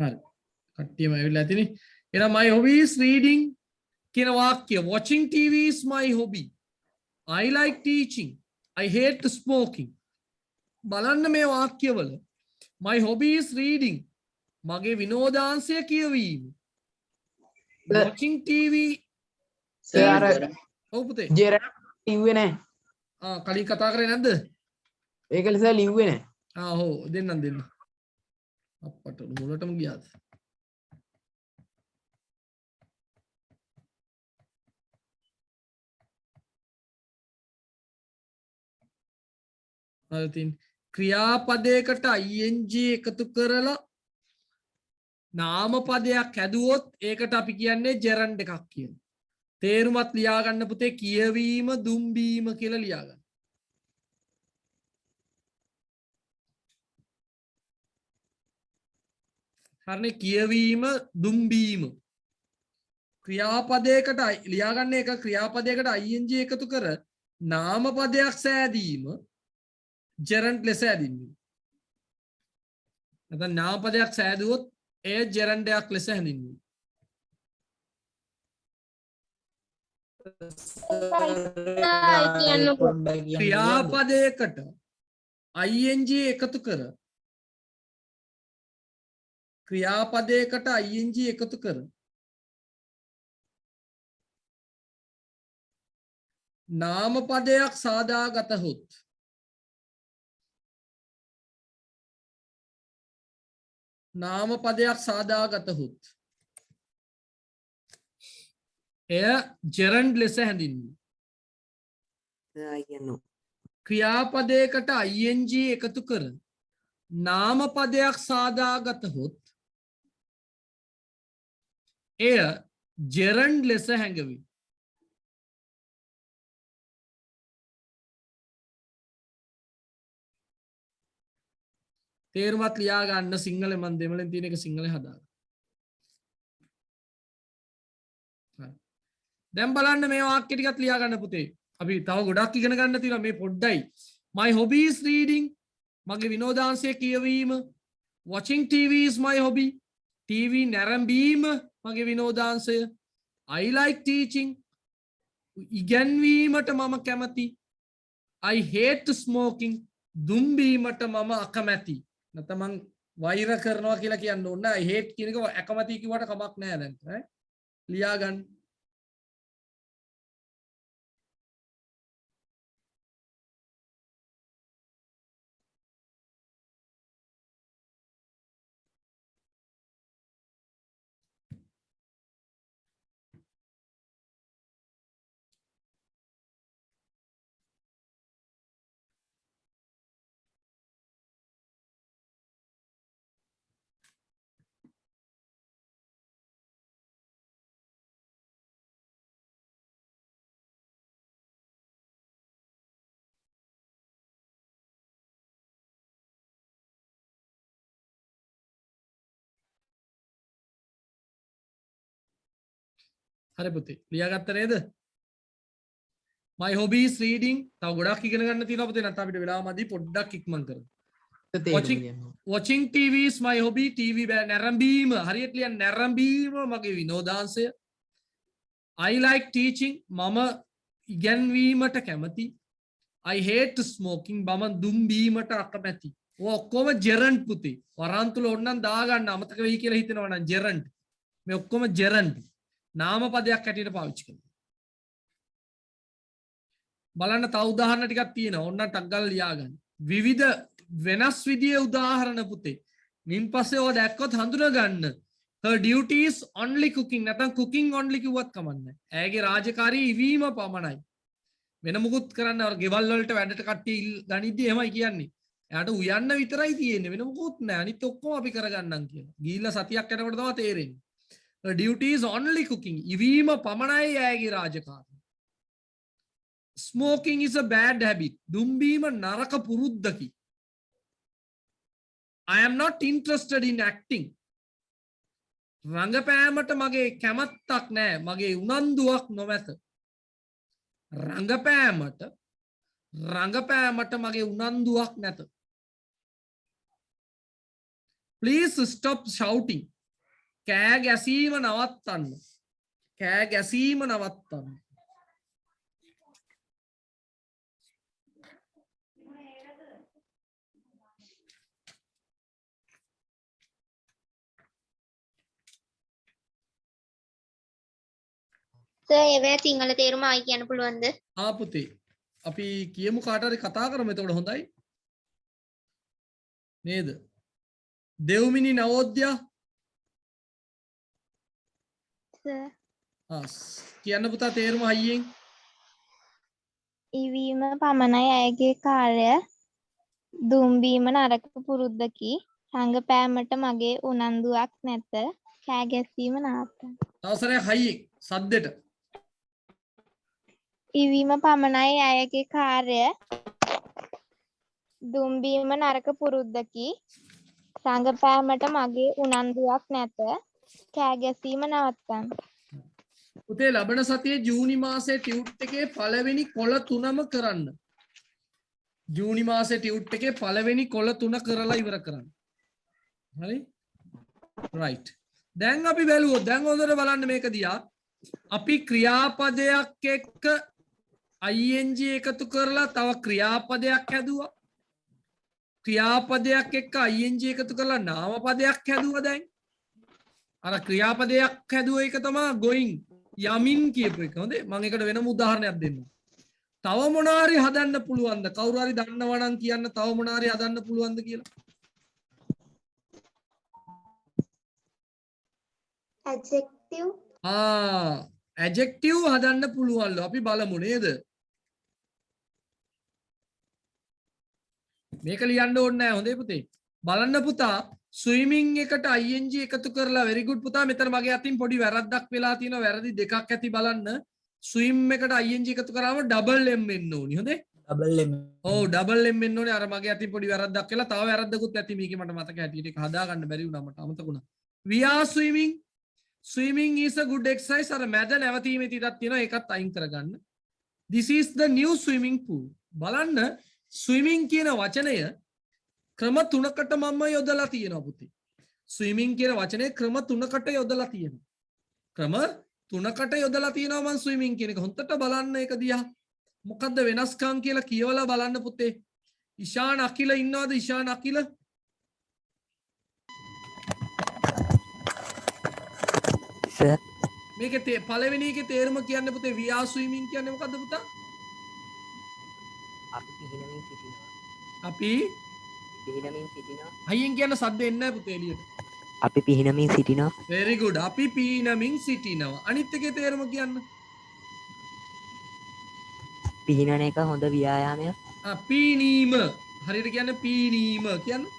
හරි. කට්ටියම ඇවිල්ලා ඇතිනේ. එහෙනම් my hobby is reading කියන වාක්‍ය. Watching TV is my hobby. I like teaching. I hate smoking. බලන්න මේ වාක්‍යවල. My hobby is reading. මගේ විනෝදාංශය කියවීම. Watching TV. සර් ඔව් පුතේ. ජෙරන් ලිව්වේ නැහැ. කලින් කතා කරේ නැද්ද? ඒක ලෙස ලිව්වේ නැහැ. ඔව් දෙන්නම්. අප්පට මුලටම ගියාද? හරිතින් ක්‍රියාපදයකට ing එකතු කරලා නාමපදයක් හැදුවොත් ඒකට අපි කියන්නේ ජෙරන්ඩ් එකක් කියන. තේරුමත් ලියා ගන්න පුතේ කියවීම දුම්බීම කියලා ලියා ගන්න. හරිනේ කියවීම දුම්බීම. ක්‍රියාපදයකට ලියා ගන්න එක ක්‍රියාපදයකට ing එකතු කර නාමපදයක් සෑදීම ජෙරන්ඩ් ලෙස ඇදින්නේ. නැත්නම් නාමපදයක් සෑදුවොත් එය ජෙරන්ඩ් එකක් ලෙස හැඳින්වෙනවා. ක්‍රියාපදයකට ing එකතු කර නාමපදයක් සාදාගතහොත් එය ජෙරන්ඩ් ලෙස හැඳින්වෙනවා. ක්‍රියාපදයකට ing එකතු කර නාමපදයක් සාදාගතහොත් එය ජෙරන්ඩ් ලෙස හැඟවි. තේරුමත් ලියා ගන්න සිංහල මන් දෙමළෙන් තියෙන එක සිංහලෙන් හදාගන්න. දැන් බලන්න මේ වාක්‍ය ටිකත් ලියා ගන්න පුතේ. අපි තව ගොඩක් ඉගෙන ගන්න තියෙනවා මේ පොඩ්ඩයි. My hobby is reading. මගේ විනෝදාංශය කියවීම. Watching TV is my hobby. TV නැරඹීම මගේ විනෝදාංශය. I like teaching. ඉගැන්වීමට මම කැමති. I hate smoking. දුම්බීමට මම අකමැති. නැත්නම් මං වෛර කරනවා කියලා කියන්න ඕන නෑ. I hate කියන එක අකමැති කිව්වට කමක් නෑ දැන්. ඈ ලියා ගන්න. හරි පුතේ ලියාගත්ත නේද? My hobby is reading. තව ගොඩක් ඉගෙන ගන්න තියෙනවා පුතේ. නැත්නම් අපිට වෙලාව මදි පොඩ්ඩක් ඉක්මන් කරමු. Watching TV is my hobby. TV නැරඹීම හරියට ලියන්න නැරඹීම මගේ විනෝදාංශය. I like teaching. මම ඉගැන්වීමට කැමති. I hate smoking. මම දුම්බීමට අකමැති. ඔය ඔක්කොම ජෙරන්ඩ් පුතේ. වරන් තුල ඕනනම් දාගන්න අමතක වෙයි කියලා හිතනවා නම් ජෙරන්ඩ්. මේ ඔක්කොම ජෙරන්ඩ්. නාමපදයක් හැටියට පාවිච්චි කරනවා. බලන්න තව උදාහරණ ටිකක් තියෙනවා. ඕන්න ටක් ගාලා ලියා ගන්න. විවිධ වෙනස් විදියේ උදාහරණ පුතේ. මින් පස්සේ ඔය දැක්කොත් හඳුනා ගන්න. Her duty is only cooking. නැත්නම් cooking only කිව්වත් කමන්නේ. ඇයගේ රාජකාරී ඉවීම පමණයි. වෙන මුකුත් කරන්න අර ගෙවල් වලට වැඩට කට්ටිය ගනිද්දි එහෙමයි කියන්නේ. එයාට උයන්න විතරයි තියෙන්නේ. වෙන මුකුත් නැහැ. අනිත් ඔක්කොම අපි කරගන්නම් කියලා. ගිහිල්ලා සතියක් යනකොට තමයි තේරෙන්නේ. Her duty is only cooking. ඉවීම පමණයි ඇයගේ රාජකාරිය. Smoking is a bad habit. දුම්බීම නරක පුරුද්දකි. I am not interested in acting. රංගපෑමට මගේ කැමැත්තක් නැහැ. මගේ උනන්දුවක් නොමැත. රංගපෑමට මගේ උනන්දුවක් නැත. please stop shouting. කෑ ගැසීම නවත්තන්න. කෑ ගැසීම නවත්තන්න. සර් ඒවැ සිංහල තේරුම ආයි කියන්න පුළුවන්ද? පුතේ අපි කියමු කාට හරි කතා කරමු එතකොට හොඳයි නේද? දෙව්මිනි නවෝදයා සර් කියන්න පුතා තේරුම අයියෙන්. ඉවීම පමණයි ඇයගේ කාර්ය. දුම්බීම නරක පුරුද්දකි. රඟපෑමට මගේ උනන්දුවක් නැත. කෑ ගැසීම නවත්තන්න. තවසරයක් හයියෙන් සද්දෙට. ඉවීම පමණයි ඇයගේ කාර්ය. දුම්බීම නරක පුරුද්දකි. රඟපෑමට මගේ උනන්දුවක් නැත. කෑ ගැසීම නවත්තන්න. පුතේ ලබන සතියේ ජූනි මාසයේ ටියුට් එකේ පළවෙනි කොළ 3ම කරන්න. ජූනි මාසයේ ටියුට් එකේ පළවෙනි කොළ 3 කරලා ඉවර කරන්න. හරි? right. දැන් අපි බැලුවොත් දැන් හොඳට බලන්න මේක දිහා. අපි ක්‍රියාපදයක් එක්ක ing එකතු කරලා තව ක්‍රියාපදයක් හැදුවා. ක්‍රියාපදයක් එක්ක ing එකතු කරලා නාමපදයක් හැදුවා දැන්. අර ක්‍රියාපදයක් හැදුව එක තමයි going යමින් කියපු එක. හොඳේ මම එකට වෙනම උදාහරණයක් දෙන්නම්. තව මොනාරි හදන්න පුළුවන්ද? කවුරු හරි දන්නවා නම් කියන්න තව මොනාරි හදන්න පුළුවන්ද කියලා. adjective adjective හදන්න පුළුවන්ලු. අපි බලමු නේද? මේක ලියන්න ඕනේ නැහැ හොඳේ පුතේ. බලන්න පුතා swimming එකට ing එකතු කරලා very good පුතා මෙතන මගේ අතින් පොඩි වැරද්දක් වෙලා තියෙනවා. වැරදි දෙකක් ඇති බලන්න. swim එකට ing එකතු කරාම double m එන්න ඕනි. හොඳේ? double m. ඔව් double m එන්න ඕනේ. අර මගේ අතින් පොඩි වැරද්දක් වෙලා තව වැරද්දකුත් ඇති මේකේ මට මතක හැටියට ඒක හදා ගන්න බැරි වුණා මට අමතක වුණා. we are swimming. Swimming is a good exercise. අර මැද නැවතීමේ තිතක් තියෙනවා ඒකත් අයින් කරගන්න. This is the new swimming pool. බලන්න swimming කියන වචනය ක්‍රම 3කට මම යොදලා තියෙනවා පුතේ. swimming කියන වචනේ ක්‍රම 3කට යොදලා තියෙනවා. ක්‍රම 3කට යොදලා තියෙනවා මම swimming කියන එක. හොඳට බලන්න ඒක දිහා. මොකද්ද වෙනස්කම් කියලා කියවලා බලන්න පුතේ. ඉෂාන් අකිල ඉන්නවද? ඉෂාන් අකිල? sir මේකේ පළවෙනි එකේ තේරුම කියන්නේ පුතේ we are swimming කියන්නේ මොකද්ද පුතා? අපි පිහිනමින් සිටිනවා. අපි පිහිනමින් සිටිනවා. අයියෙන් කියන සද්ද එන්නේ නැහැ පුතේ එළියට. අපි පිහිනමින් සිටිනවා. very good. අපි පීනමින් සිටිනවා. අනිත් එකේ තේරුම කියන්න. පිහිනන එක හොඳ ව්‍යායාමයක්. පීනීම. හරියට කියන්නේ පීනීම කියන්නේ.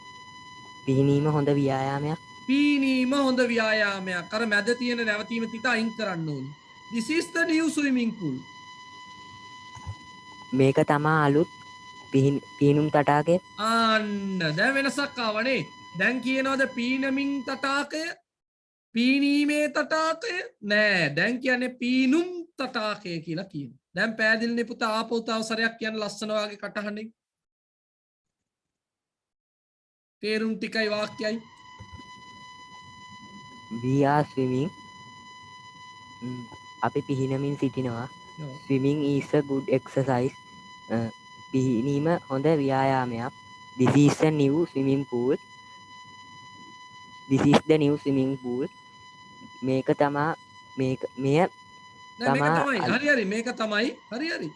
පිහිනීම හොඳ ව්‍යායාමයක්. පීනීම හොඳ ව්‍යායාමයක්. අර මැද තියෙන නැවතීම තිත අයින් කරන්න ඕනේ. This is the new swimming pool. මේක තමා අලුත් පිහිනුම් තටාකය. අන්න දැන් වෙනසක් ආවනේ. දැන් කියනවාද පීනමින් තටාකය? පීනීමේ තටාකය? නෑ. දැන් කියන්නේ පීනුම් තටාකය කියලා කියනවා. දැන් පෑදිලිනේ පුතා ආපහු තව සරයක් කියන්න ලස්සන වාගේ කටහඬින්. තේරුම් ටිකයි වාක්‍යයි. we are swimming. අපි පිහිනමින් සිටිනවා. swimming is a good exercise. පිහිනීම හොඳ ව්‍යායාමයක්. this is a new swimming pool. this is the new swimming pool. මේක තමා මේක මෙය තමයි හරි හරි මේක තමයි හරි හරි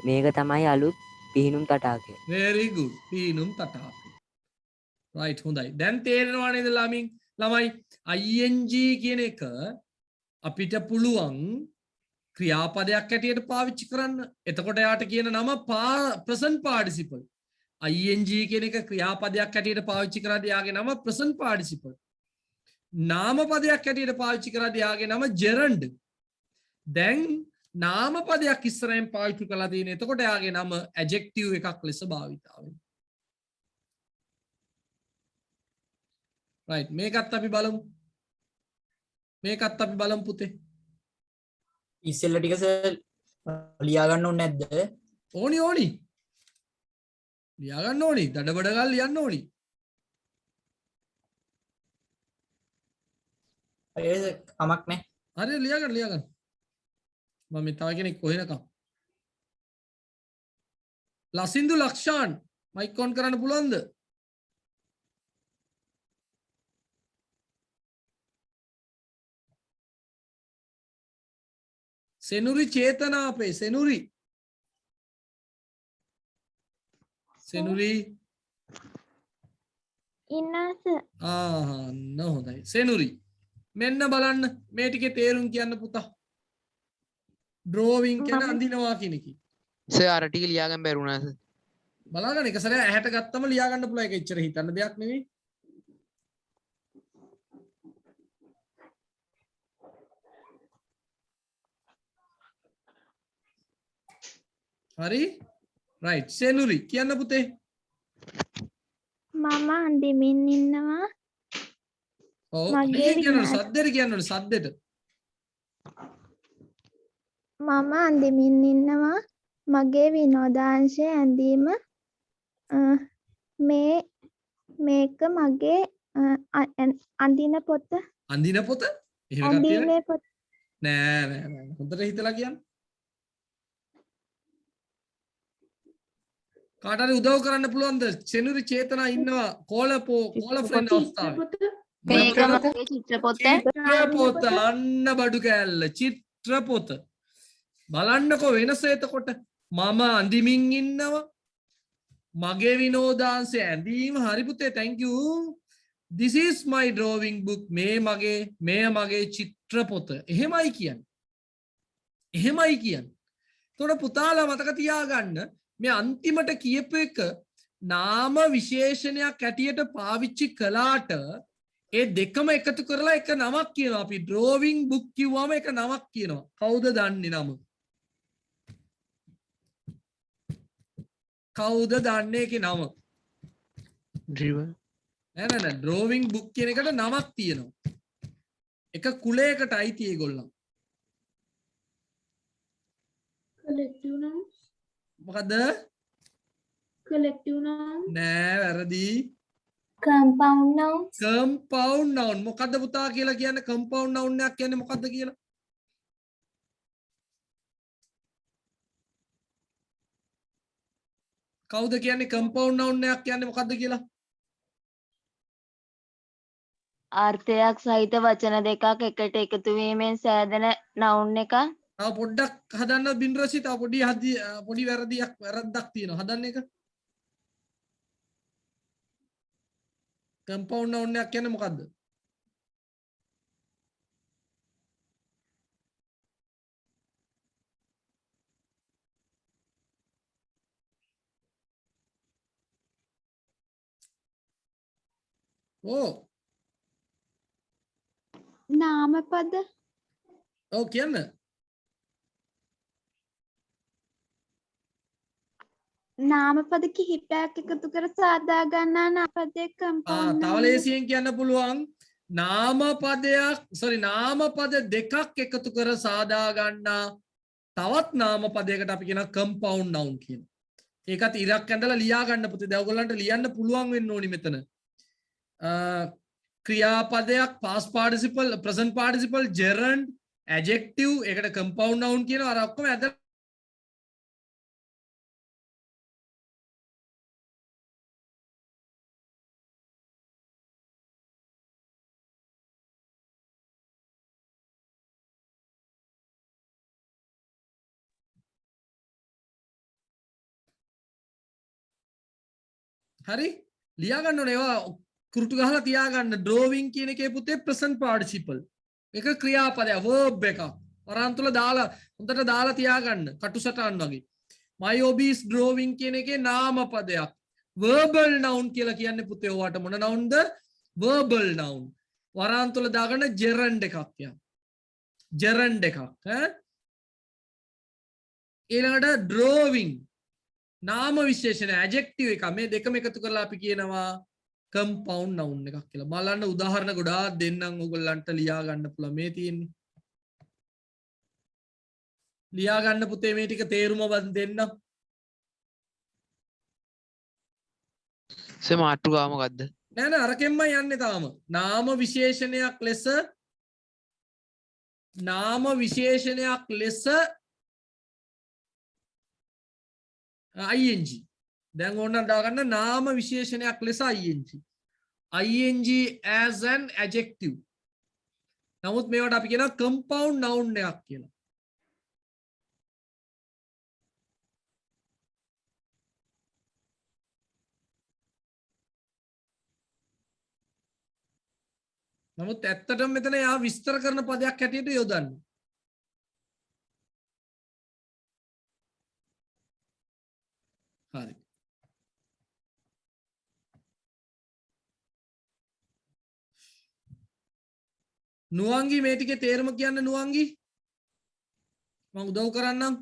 මේක තමයි අලුත් පිහිනුම් තටාකය. very good පීනුම් තටාකය. right හොඳයි. දැන් තේරෙනවා නේද ළමයි ing කියන එක අපිට පුළුවන් ක්‍රියාපදයක් හැටියට පාවිච්චි කරන්න. එතකොට යාට කියන නම present participle. ing කියන එක ක්‍රියාපදයක් හැටියට පාවිච්චි කරද්දී යාගේ නම present participle. නාමපදයක් හැටියට පාවිච්චි කරද්දී යාගේ නම gerund. දැන් නාමපදයක් ඉස්සරහින් පාවිච්චි කරලා තියෙන. එතකොට යාගේ නම adjective එකක් ලෙස භාවිතා වෙනවා. right මේකත් අපි බලමු. මේකත් අපි බලමු පුතේ. ඉස්සෙල්ල ටික සර් ලියා ගන්න ඕනේ නැද්ද? ඕනි ලියා ගන්න ඕනි. දඩබඩ ගාලා ලියන්න ඕනි. ඒ කමක් නෑ. හරි ලියාගන්න. මම මේ තව කෙනෙක් කොහෙනකම්. ලසින්දු ලක්ෂාන් මයික් ඔන් කරන්න පුළුවන්ද? සෙනුරි චේතනා අපේ සෙනුරි ඉන්නස ආන්න හොඳයි සෙනුරි මෙන්න බලන්න මේ ටිකේ තේරුම් කියන්න පුතා ඩ්‍රෝවිං කියන අඳිනවා කියන එක සර් අර ටික ලියාගන්න බැරුණා සර්. බලන්න එක සැරේ ඇහැට ගත්තම ලියා ගන්න පුළුවන් ඒක එච්චර හිතන්න දෙයක් නෙවෙයි හරි රයිට් සෙනුරි කියන්න පුතේ මම අඳිමින් ඉන්නවා ඔව් මගේ කියන්න විනාශ- සද්දෙට කියන්න ඕනේ සද්දෙට මම අඳිමින් ඉන්නවා මගේ විනෝදාංශය ඇඳීම මේ මේක මගේ අඳින පොත අඳින පොත එහෙම එකක් තියෙන්නේ ඇඳීමේ පොත නෑ හොඳට හිතලා කියන්න කාට හරි උදව් කරන්න පුළුවන්ද සෙනුරි චේතනා ඉන්නවා කෝල ෆ්‍රෙන්ඩ් අවස්ථාවේ මේක මගේ චිත්‍රපොත චිත්‍රපොත අන්න බඩු කෑල්ල චිත්‍රපොත බලන්නකෝ වෙනස එතකොට මම අඳිමින් ඉන්නවා මගේ විනෝදාංශය ඇඳීම හරි පුතේ thank you this is my drawing book මේ මගේ චිත්‍රපොත එහෙමයි කියන්නේ එතකොට පුතාලා මතක තියාගන්න මේ අන්තිමට කියපු එක නාම විශේෂණයක් ඇටියට පාවිච්චි කළාට ඒ දෙකම එකතු කරලා එක නමක් කියනවා අපි drawing book කිව්වම එක නමක් කියනවා කවුද දන්නේ නම කවුද දන්නේ ඒකේ නම ඩ්‍රිවර් නෑ drawing book කියන එකට නමක් තියෙනවා එක කුලයකට අයිති ඒගොල්ලන් collective nouns මොකද collective nouns නෑ වැරදි compound nouns compound noun මොකද්ද පුතා කියලා කියන්නේ compound noun එකක් කියන්නේ මොකද්ද කියලා කවුද කියන්නේ compound noun එකක් කියන්නේ මොකද්ද කියලා අර්ථයක් සහිත වචන දෙකක් එකට එකතු වීමෙන් සෑදෙන නවුන් එක තව පොඩ්ඩක් හදන්න බින්රසි තව පොඩි වැරද්දක් තියෙනවා හදන්න එක compound noun එකක් කියන්නේ මොකද්ද ඕ නාමපද ඔව් කියන්න නාමපද කිහිපයක් එකතු කර සාදා ගන්නා නාමපදයක් compound තව noun. ලේසියෙන් කියන්න පුළුවන් නාමපද දෙකක් එකතු කර සාදා ගන්නා තවත් නාමපදයකට අපි කියන compound noun කියන. ඒකත් ඉරක් ඇඳලා ලියා ගන්න පුතේ. දැන් ඔයගොල්ලන්ට ලියන්න පුළුවන් වෙන්න ඕනි මෙතන. ක්‍රියාපදයක් past participle present participle gerund adjective ඒකට compound noun කියනවා. අර ඔක්කොම ඇඳලා හරි ලියා ගන්න ඕනේ ඒවා කුරුටු ගහලා තියාගන්න drawing කියන එකේ පුතේ present participle ඒක ක්‍රියාපදයක් verb එකක් වරන් තුල දාලා හොඳට දාලා තියාගන්න කටුසටහන් වගේ my hobbies drawing කියන එකේ නාමපදයක් verbal noun කියලා කියන්නේ පුතේ ඔයාට මොන nounද verbal noun වරන් තුල දාගන්න gerund එකක් යන gerund එකක් ඊළඟට drawing නාම විශේෂණ adjective එක මේ දෙකම එකතු කරලා අපි කියනවා compound noun එකක් කියලා. බලන්න උදාහරණ ගොඩාක් දෙන්නම් ඔයගොල්ලන්ට ලියා ගන්න පුළුවන් මේ තියෙන්නේ. ලියා ගන්න පුතේ මේ ටික තේරුම දෙන්න. සර් මාට්ටු ගාව මොකද්ද? නෑ අරකෙන්ම යන්නේ තාම. නාම විශේෂණයක් ලෙස නාම විශේෂණයක් ලෙස ing. දැන් ඕන්න දාගන්න නාම විශේෂණයක් ලෙස ing. ing as an adjective. නමුත් මේවට අපි කියනවා compound noun එකක් කියලා. නමුත් ඇත්තටම මෙතන යා විස්තර කරන පදයක් හැටියට යොදන්නේ. හරි. නුවන්ගි මේ ටිකේ තේරුම කියන්න නුවන්ගි. මම උදව් කරන්නම්.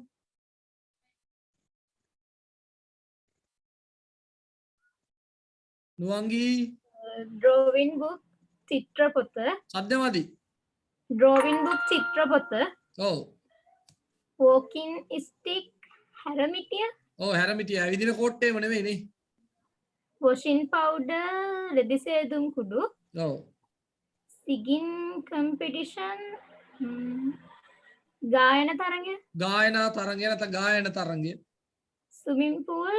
නුවන්ගි drawing book චිත්‍රපොත සද්දමදි. drawing book චිත්‍රපොත ඔව්. walking stick හැරමිටිය ඔව් හැරමිටිය ඇවිදින කෝට්ටේම නෙමෙයි නේ. washing powder රෙදිසේදුම් කුඩු ඔව්. singing competition ගායන තරගය ගායනා තරගය නැත්නම් ගායන තරගය. swimming pool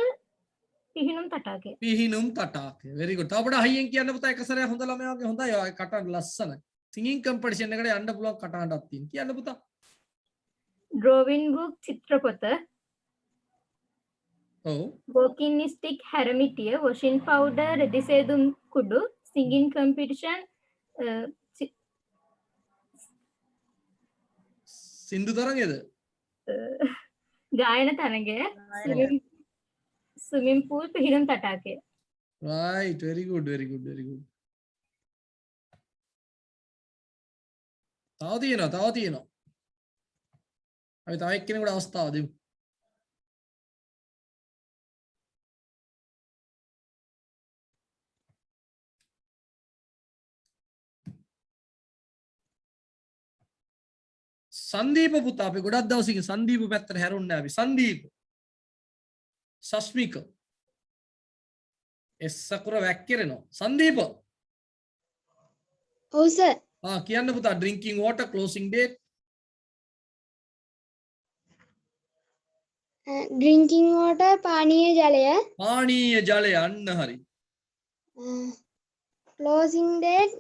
පිහිනුම් තටාකය පිහිනුම් තටාකය. very good. තව පොඩ හයියෙන් කියන්න පුතා එක සැරයක් හොඳ ළමයා වගේ හොඳයි. ඔය කටහඬ ලස්සනයි. singing competition එකට යන්න පුළුවන් කටහඬක් තියෙන. කියන්න පුතා. drawing book චිත්‍රපොත ඔව්. walking stick හැරමිටිය washing powder රෙදිසේදුම් කුඩු singing competition සින්දු තරගයද? ගායන තරගය swimming pool පිහිනුම් තටාකය right, very good, very good, very good. තව තියෙනවා. අපි තව එක්කෙනෙකුට අවස්ථාව දෙමු. සංදීප පුතා අපි ගොඩක් දවසකින් සංදීප පැත්තට හැරුන්නේ අපි. සංදීප සස්මික එස්සකුර වැක්කිරෙනවා. සංදීප ඔව් සර්. කියන්න පුතා drinking water closing date. drinking water පානීය ජලය පානීය ජලය අන්න හරි. closing date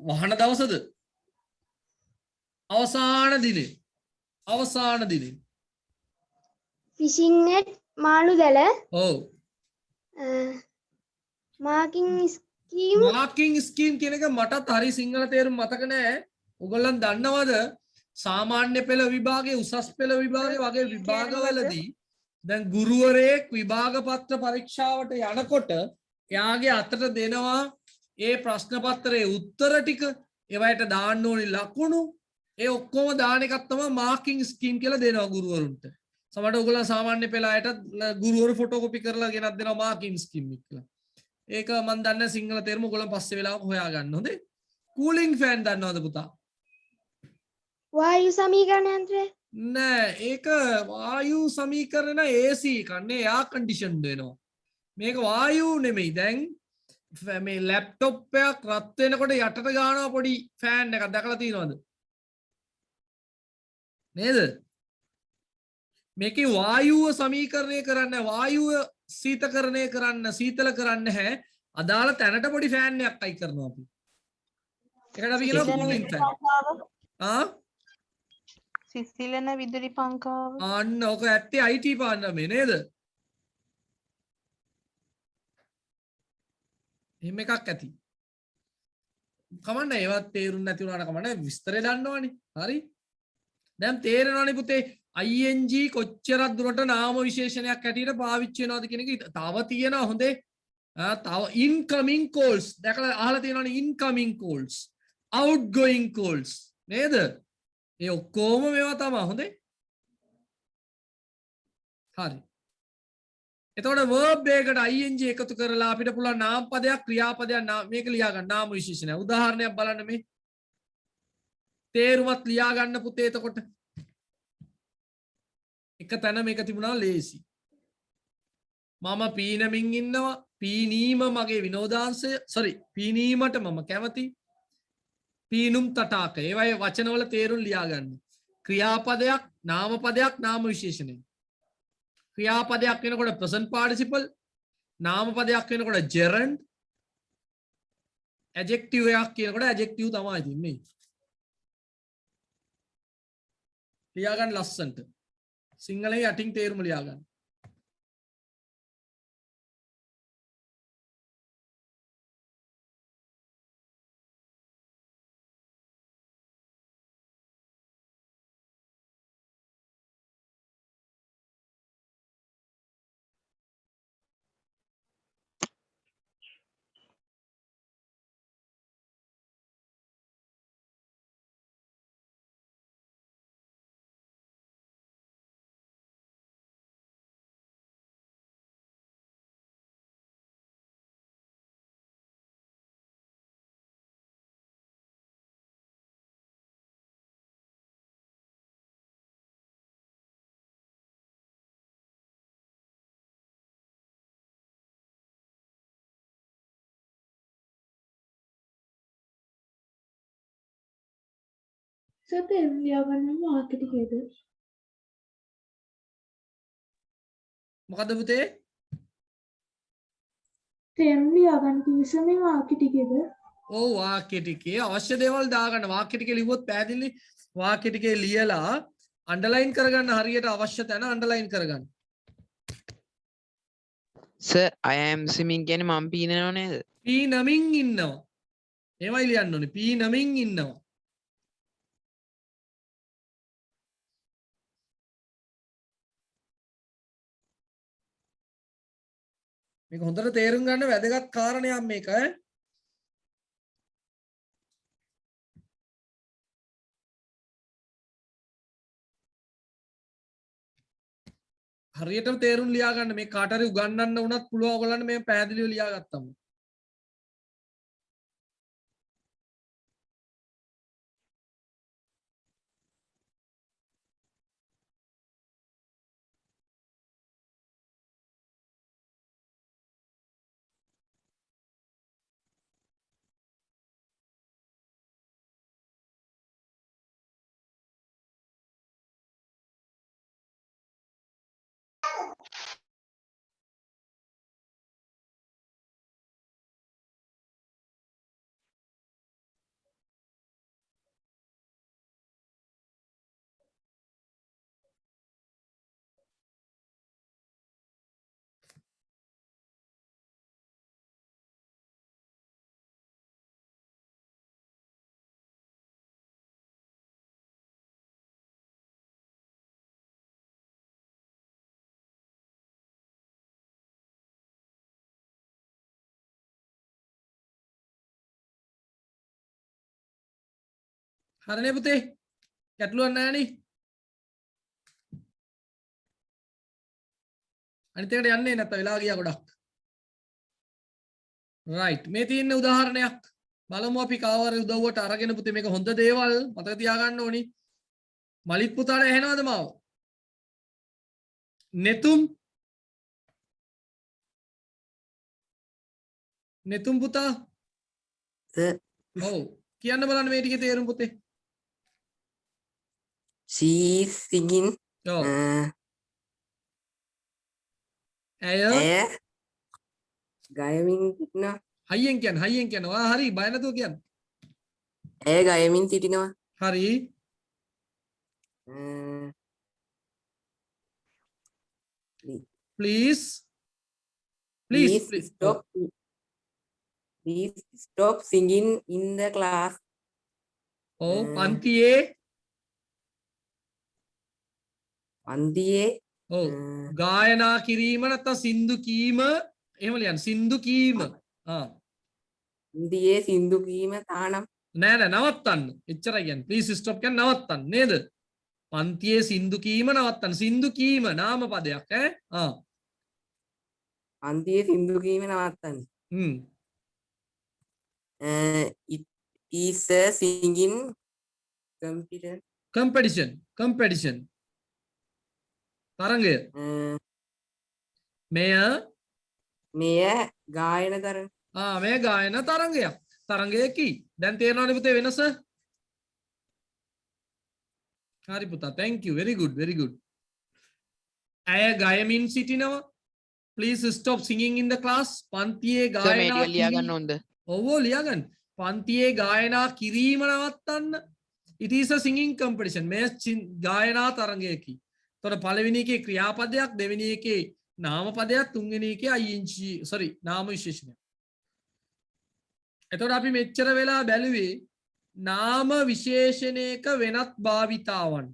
වහන දවසද? අවසාන දිනේ. fishing net මාළු දැල ඔව්. marking scheme මාකින් ස්කීම් කියන එක මටත් හරි සිංහල තේරුම් මතක නෑ. ඔයගොල්ලන් දන්නවද සාමාන්‍ය පෙළ විභාගයේ උසස් පෙළ විභාගයේ වගේ විභාගවලදී දැන් ගුරුවරයෙක් විභාග පත්‍ර පරීක්ෂාවට යනකොට එයාගේ අතට දෙනවා ඒ ප්‍රශ්න පත්‍රයේ උත්තර ටික ඒවට දාන්න ඕනි ලකුණු ඒ ඔක්කොම දාන එකක් තමයි මාකින් ස්කීම් කියලා දෙනවා ගුරුවරුන්ට. සමහරවිට ඔයගොල්ලෝ සාමාන්‍ය පෙළ අයට ගුරුවරු ෆොටෝකොපි කරලා ගෙනත් දෙනවා මාකින් ස්කීම් එක කියලා. ඒක මම දන්නේ සිංහල තේරුම ඔයගොල්ලෝ පස්සේ වෙලාවක හොයාගන්න හොඳේ. කූලින් ෆෑන් දන්නවද පුතා? වායු සමීකරණ යන්ත්‍රය නෑ ඒක වායු සමීකරණ AC කන්නේ එයා කන්ඩිෂන් වෙනවා. මේක වායු නෙමෙයි. දැන් මේ ලැප්ටොප් එකක් රත් වෙනකොට යටට ගානවා පොඩි ෆෑන් එකක් දැකලා තියෙනවද? නේද? මේකේ වායුව සමීකරණය කරන්න වායුව සීතකරණය කරන්න සීතල කරන්න හැ අදාළ තැනට පොඩි ෆෑන් එකක් අයි කරනවා අපි. ඒකට අපි කියනවා කූලින් ෆෑන්. සිසිලන විදුලි පංකාව අන්න ඔක ඇත්තේ IT පාන්නමේ නේද? එහෙම එකක් ඇති. කමන්න ඒවත් තේරුම් නැති වුණාට කමන්න විස්තරය දන්නවනේ. හරි? දැන් තේරෙනවනේ පුතේ ing කොච්චරක් දුරට නාම විශේෂණයක් හැටියට පාවිච්චි වෙනවද කියන එක තව තියෙනවා හොඳේ. තව incoming calls දැකලා අහලා තියෙනවනේ incoming calls outgoing calls නේද? ඒ ඔක්කොම මේවා තමයි හොඳේ. හරි. එතකොට verb එකකට ing එකතු කරලා අපිට පුළුවන් නාම පදයක් ක්‍රියාපදයක් මේක ලියා ගන්න නාම විශේෂණය. උදාහරණයක් බලන්න මේ. තේරුමත් ලියා ගන්න පුතේ එතකොට. එක තැන මේක තිබුණා ලේසි. මම පීනමින් ඉන්නවා. පීනීම මගේ විනෝදාංශය. පීනීමට මම කැමති. පීනුම් තටාක. ඒවයි වචනවල තේරුම් ලියා ගන්න. ක්‍රියාපදයක්, නාමපදයක්, නාම විශේෂණය. ක්‍රියාපදයක් වෙනකොට present participle, නාමපදයක් වෙනකොට gerund, adjective එකක් කියනකොට adjective තමයි තින්නේ. ලියා ගන්න ලස්සනට. සිංහලෙන් යටින් තේරුම ලියා ගන්න. සර් තේරුම් ලියා ගන්න වාක්‍ය ටිකේද? මොකද පුතේ? තේරුම් ලියා ගන්න කිව්වම මේ වාක්‍ය ටිකේද? ඔව් වාක්‍ය ටිකේ අවශ්‍ය දේවල් දාගන්න. වාක්‍ය ටිකේ ලිව්වොත් පැහැදිලි. වාක්‍ය ටිකේ ලියලා අන්ඩර්ලයින් කරගන්න, හරියට අවශ්‍ය තැන අන්ඩර්ලයින් කරගන්න. Sir, I am swimming කියන්නේ මම පීනනව නේද? පී නමින් ඉන්නවා. ඒවයි ලියන්න ඕනේ. පී නමින් ඉන්නවා. මේක හොඳට තේරුම් ගන්න වැදගත් කාරණයක් මේක. හරියටම තේරුම් ලියා ගන්න. මේ කාට හරි උගන්වන්න උනත් පුළුවන් ඔයගොල්ලන්ට මේ පැහැදිලිව ලියා ගත්තම. හරිනේ පුතේ? ගැටලුවක් නැහැ නේ? අනිත් එකට යන්නේ නැත්නම් වෙලා ගියා ගොඩක්. right. මේ තියෙන උදාහරණයක් බලමු අපි කාවර උදව්වට අරගෙන පුතේ මේක හොඳ දේවල් මතක තියාගන්න ඕනි. මලික් පුතාට ඇහෙනවද මාව? නෙතුම් පුතා? ඔව්. කියන්න බලන්න මේ ටිකේ තේරුම් පුතේ. She is singing. ඔව්. ඇය ගයමින් සිටිනවා. හයියෙන් කියන්න. ඔයා හරි බය නැතුව කියන්න. ඇය ගයමින් සිටිනවා. හරි. Please stop singing in the class. ඔව් පන්තියේ ඔව් ගායනා කිරීම නැත්නම් සින්දු කීම එහෙම ලියන්න. සින්දු කීම. පන්තියේ සින්දු කීම තානම්. නෑ නවත්තන්න. එච්චරයි කියන්නේ. please stop කියන්නේ නවත්තන්න නේද? පන්තියේ සින්දු කීම නවත්තන්න. සින්දු කීම නාම පදයක් ඈ. පන්තියේ සින්දු කීම නවත්තන්න. It is a singing competition. තරංගය. මෙය ගායන තරඟ. මේ ගායන තරංගයක්. තරඟයකි. දැන් තේරෙනවද පුතේ වෙනස? හරි පුතා, thank you, very good, very good. ඇය ගයමින් සිටිනවා. Please stop singing in the class. පන්තියේ සර් මේ ගායනා ටික ලියා ගන්න ඕනද? ඔව් ලියාගන්න. පන්තියේ ගායනා කිරීම නවත්තන්න. It is a singing competition. මේ ගායනා තරඟයකි. තොර පළවෙනි එකේ ක්‍රියාපදයක්, දෙවෙනි එකේ නාමපදයක්, තුන්වෙනි එකේ ing sorry නාම විශේෂණයක්. එතකොට අපි මෙච්චර වෙලා බැලුවේ නාම විශේෂණයක වෙනත් භාවිතාවන්.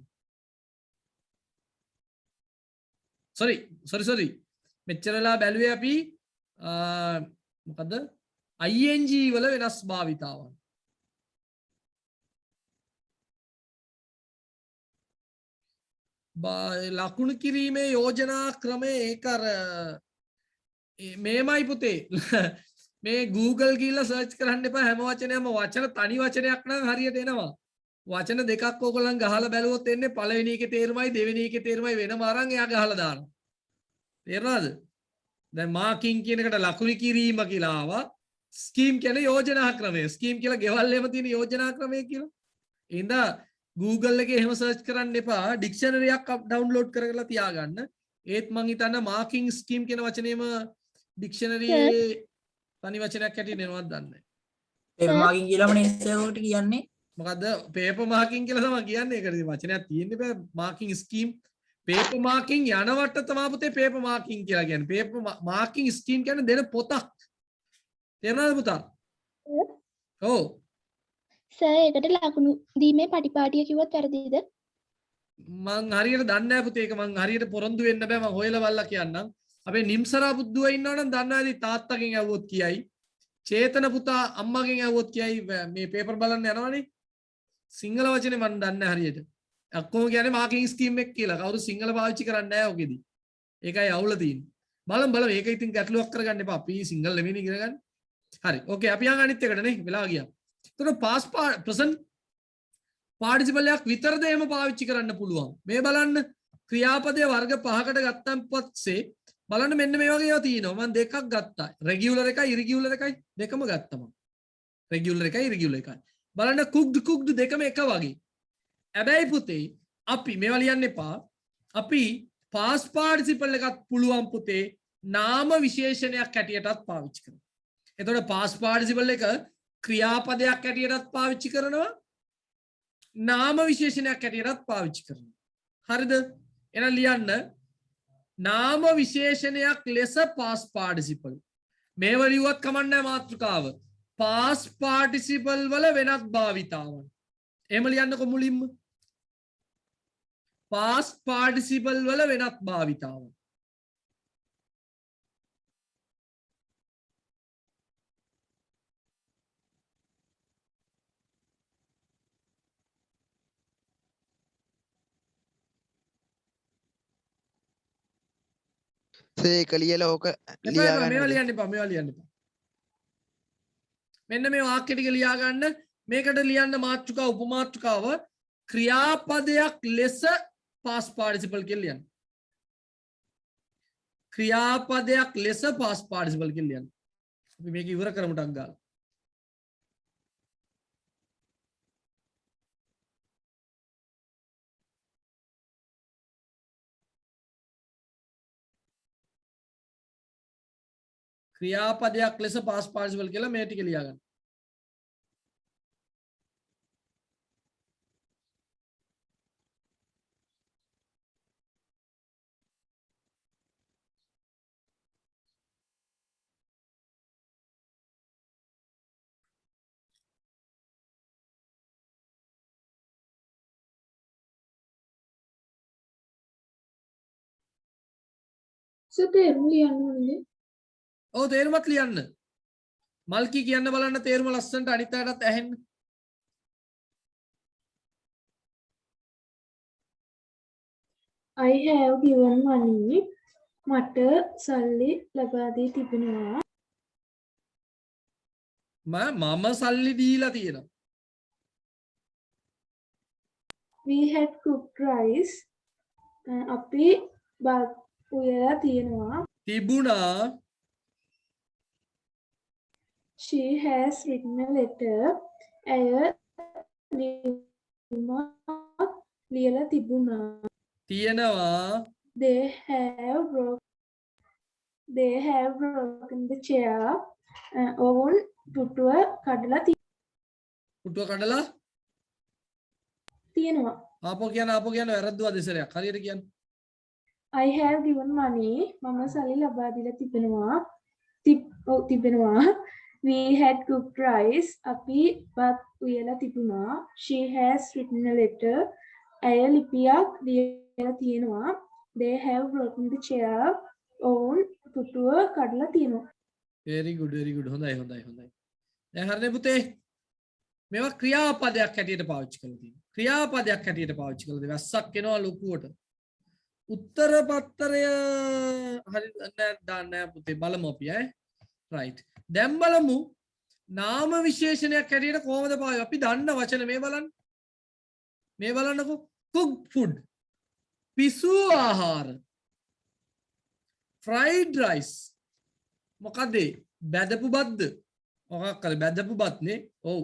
sorry මෙච්චර වෙලා බැලුවේ අපි මොකද්ද ing වල වෙනස් භාවිතාවන්. ලකුණු කිරීමේ යෝජනා ක්‍රමය ඒක අර මේමයි පුතේ. මේ Google ගිහිල්ලා සර්ච් කරන්න එපා හැම වචනයක්ම වචන තනි වචනයක් නම් හරියට එනවා. වචන දෙකක් ඕගොල්ලන් ගහලා බැලුවොත් එන්නේ පළවෙනි එකේ තේරුමයි දෙවෙනි එකේ තේරුමයි වෙනම අරන් එයා ගහලා දානවා. තේරෙනවද? දැන් මාකින් කියන එකට ලකුණු කිරීම කියලා ආවා. ස්කීම් කියන්නේ යෝජනා ක්‍රමය. ස්කීම් කියලා ගෙවල් එහෙම තියෙන යෝජනා ක්‍රමය කියලා. එහෙනම් Google එකේ එහෙම සර්ච් කරන්න එපා. ඩික්ෂනරි එකක් ඩවුන්ලෝඩ් කරලා තියාගන්න. ඒත් මං හිතන්නේ මාකින් ස්කීම් කියන වචනේම ඩික්ෂනරියේ තනි වචනයක් හැටියට එනවද දන්නේ නැහැ. පේපර් මාකින් කියලාමනේ ඉස්සෙල්ලාට කියන්නේ. මොකද්ද පේපර් මාකින් කියලා තමයි කියන්නේ. ඒකට වචනයක් තියෙන්නේ බෑ. මාකින් ස්කීම් පේපර් මාකින් යනවට තමයි පුතේ පේපර් මාකින් කියලා කියන්නේ. පේපර් මාකින් ස්කීම් කියන්නේ දෙන පොතක්. තේරුණාද පුතා? ඔව්. සර් ඒකට ලකුණු දීමේ පටිපාටිය කිව්වත් වැරදිද? මං හරියට දන්නේ නැහැ පුතේ. ඒක මං හරියට පොරොන්දු වෙන්න බෑ. මං හොයලා බලලා කියන්නම්. අපේ නිම්සරා පුද්දුව ඉන්නවනම් දන්නවාදී තාත්තගෙන් ඇහුවොත් කියයි. චේතන පුතා අම්මගෙන් ඇහුවොත් කියයි මේ පේපර් බලන්න යනවනේ. සිංහල වචනේ මන් දන්නේ නැහැ හරියට. ඔක්කොම කියන්නේ මාකින් ස්කීම් එක කියලා. කවුරු සිංහල පාවිච්චි කරන්නේ නැහැ ඔකෙදි. ඒකයි අවුල තියෙන්නේ. බලමු මේක ඉතින් ගැටලුවක් කරගන්න එපා. අපි සිංහල නෙමෙයි ඉගෙන ගන්න. හරි. ඕකේ අපි යන් අනිත් එකට නේ. වෙලා ගියා. එතකොට past present participle එකක් විතරද එහෙම පාවිච්චි කරන්න පුළුවන්. මේ බලන්න ක්‍රියාපදයේ වර්ග පහකට ගත්තන් පස්සේ බලන්න මෙන්න මේ වගේ ඒවා තියෙනවා. මම දෙකක් ගත්තා. රෙගියුලර් එකයි ඉරිගියුලර් එකයි දෙකම ගත්තා මම. රෙගියුලර් එකයි ඉරිගියුලර් එකයි. බලන්න cooked දෙකම එක වගේ. හැබැයි පුතේ අපි මේවා ලියන්න එපා. අපි past participle එකත් පුළුවන් පුතේ නාම විශේෂණයක් හැටියටත් පාවිච්චි කරනවා. එතකොට past participle එක ක්‍රියාපදයක් හැටියටත් පාවිච්චි කරනවා. නාම විශේෂණයක් හැටියටත් පාවිච්චි කරනවා. හරිද? එහෙනම් ලියන්න නාම විශේෂණයක් ලෙස past participle. මේව ලියුවත් කමක් නැහැ මාතෘකාව. past participle වල වෙනත් භාවිතාවන්. එහෙම ලියන්නකො මුලින්ම. past participle වල වෙනත් භාවිතාවන්. ඒක ලියලා ඕක ලියා මේවා ගන්න. ලියන්න එපා. මේවා ලියන්න එපා. මෙන්න මේ වාක්‍ය ටික ලියා ගන්න. මේකට ලියන්න මාතෘකාව උපමාතෘකාව ක්‍රියාපදයක් ලෙස past participle කියලා ලියන්න. ක්‍රියාපදයක් ලෙස past participle කියලා ලියන්න. අපි මේක ඉවර කරමු ටක් ගාලා. ක්‍රියාපදයක් ලෙස past participle කියලා මේ ටික ලියා ගන්න. තේරුම් ලියන්න ඕනේ. ඔව් තේරුමත් ලියන්න. මල්කි කියන්න බලන්න තේරුම ලස්සනට අනිත් අයටත් ඇහෙන්න. I have given money. මට සල්ලි ලබා දී තිබෙනවා. මම සල්ලි දීලා තියෙනවා. We had cooked rice. අපි බත් උයලා තියෙනවා. තිබුණා She has written a letter. ඇය ලියුමක් ලියලා තිබුණා. තියෙනවා. They have broken the chair. ඔවුන් පුටුව කඩලා පුටුව කඩලා තියෙනවා. ආපෝ කියන වැරද්දුවා දෙසරයක්. හරියට කියන්න. I have given money. මම සල්ලි ලබා දීලා තිබෙනවා. We had cooked rice. අපි බත් උයලා තිබුණා. She has written a letter. ඇය ලිපියක් ලියලා තියෙනවා. They have broken the chair. ඔවුන් පුටුව කඩලා තියෙනවා. very good හොඳයි. දැන් හරිනේ පුතේ. මේවා ක්‍රියාපදයක් හැටියට පාවිච්චි කරලා තියෙනවා. ක්‍රියාපදයක් හැටියට පාවිච්චි කරලා තියෙනවා. වැස්සක් එනවා ලොකුවට. උත්තර පත්තරය හරි නෑ පුතේ බලමු අපි ඈ. right. දැන් බලමු නාම විශේෂණයක් හැටියට කොහොමද පාවිච්චි අපි දන්න වචන මේ බලන්න. මේ බලන්නකෝ cooked food. පිසු ආහාර. fried rice. මොකද බැදපු බත්ද? මොකක් කරේ බැදපු බත් නේ? ඔව්.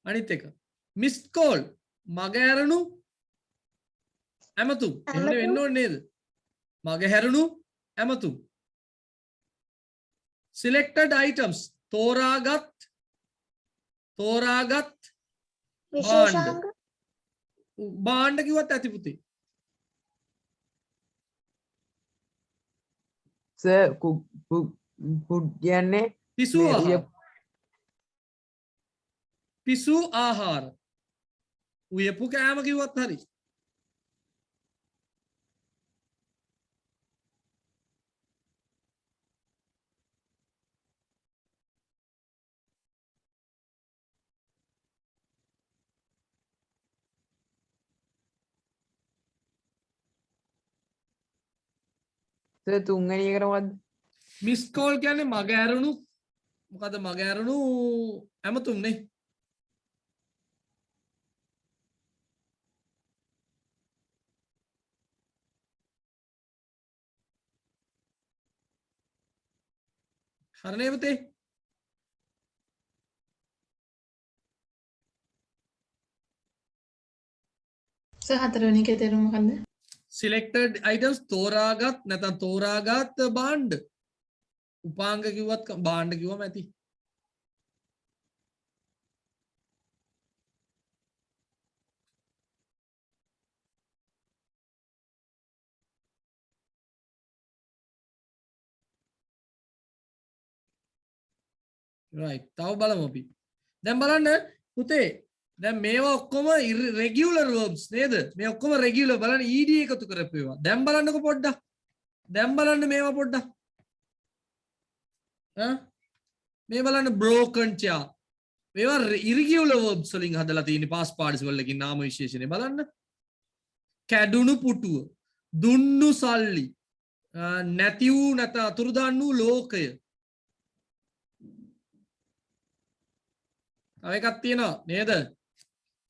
අනිත් එක missed call මග හැරුණු ඇමතුම්. එහෙම වෙන්න ඕනේ නේද? මග හැරුණු ඇමතුම්. selected items තෝරාගත් විශේෂාංග භාණ්ඩ කිව්වත් ඇති පුතේ. සර් ෆුඩ් කියන්නේ පිසු ආහාර උයපු කෑම කිව්වත් හරි. සර් තුන්වෙනි එක මොකද්ද? මිස් කෝල් කියන්නේ මග ඇරුණු මොකද මග ඇරුණු ඇමතුම් නේ. හරිනේ පුතේ. සර් හතරවෙනි එකේ තේරුම මොකද්ද? selected items තෝරාගත් නැත්නම් තෝරාගත් භාණ්ඩ. උපාංග කිව්වත් භාණ්ඩ කිව්වම ඇති. right තව බලමු අපි. දැන් බලන්න පුතේ දැන් මේවා ඔක්කොම irregular verbs නේද? මේ ඔක්කොම regular බලන්න ed එකතු කරපු ඒවා. දැන් බලන්නකො පොඩ්ඩක්. දැන් බලන්න මේවා පොඩ්ඩක්. මේ බලන්න broken chair. මේවා irregular verbs වලින් හදලා තියෙන past participle එකකින් නාම විශේෂණය බලන්න. කැඩුණු පුටුව, දුන්නු සල්ලි, නැති වූ නැත අතුරුදන් වූ ලෝකය. තව එකක් තියෙනවා නේද?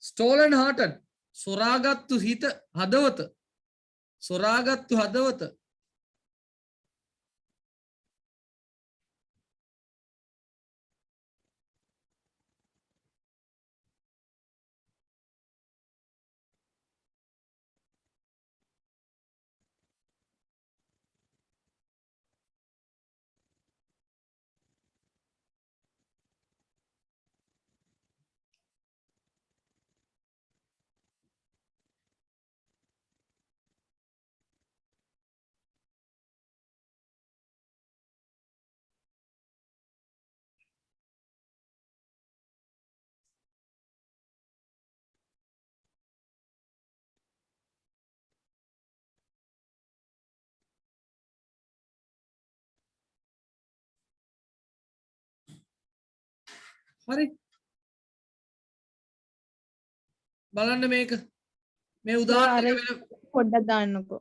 stolen hearted සොරාගත්තු හිත හදවත. සොරාගත්තු හදවත. හරි බලන්න මේක මේ උදාහරණය පොඩ්ඩක් දාන්නකෝ.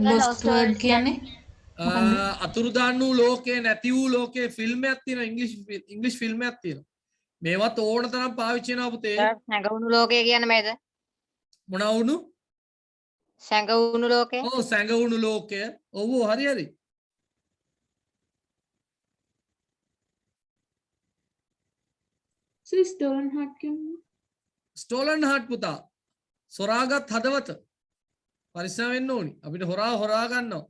lost word කියන්නේ අතුරුදන් වූ ලෝකේ නැති වූ ලෝකේ ෆිල්ම් එකක් තියෙනවා ඉංග්‍රීසි ෆිල්ම් එකක් තියෙනවා. මේවත් ඕන තරම් පාවිච්චි කරනවා පුතේ. නැගවුණු ලෝකය කියන්නේ මේද? මොනවා වුණු? සැඟවුණු ලෝකය. ඔව් සැඟවුණු ලෝකය. ඔව් හරි හරි. So stolen heart කියමු. ස්ටෝලන් හાર્ට් පුතා. සොරාගත් හදවත. පරිස්සම් වෙන්න ඕනි. අපිට හොරා ගන්නවා.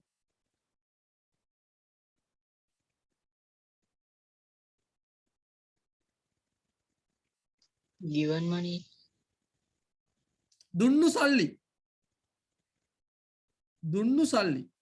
given money. දුන්නු සල්ලි. දුන්නු සල්ලි.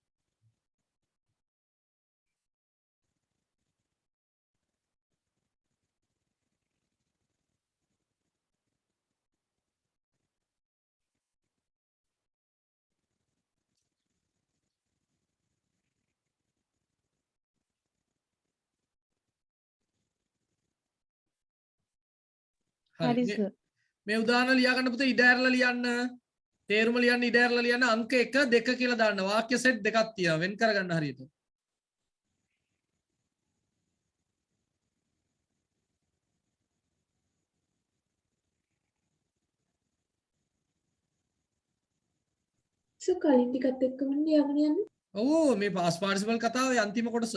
හරි මේ- සර්. මේ උදාහරණ ලියා ගන්න පුතේ ඉඩ ඇරලා ලියන්න. තේරුම ලියන්න ඉඩ ඇරලා ලියන්න අංක 1 2 කියලා දාන්න. වාක්‍ය සෙට් දෙකක් තියෙනවා. වෙන් කරගන්න හරියට. So කලින් ටිකත් එක්කම ලියාගෙන යන්න. ඔව් මේ පාස් පාර්ටිසිපල් කතාවේ අන්තිම කොටස.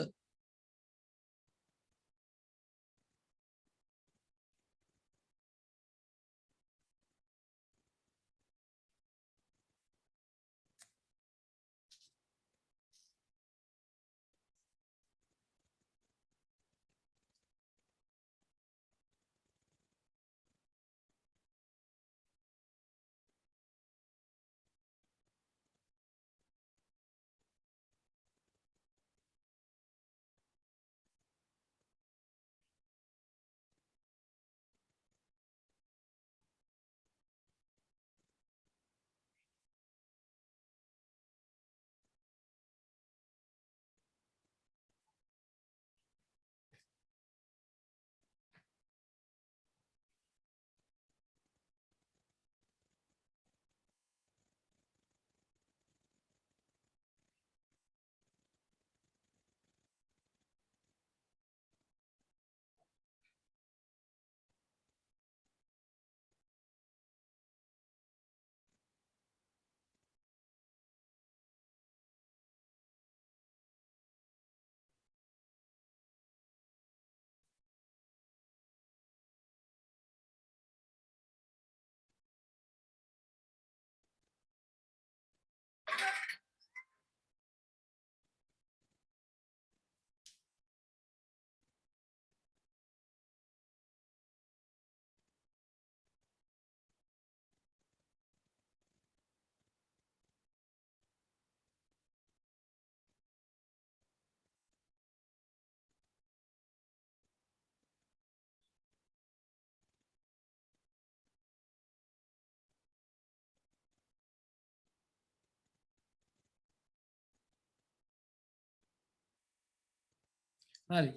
හරි.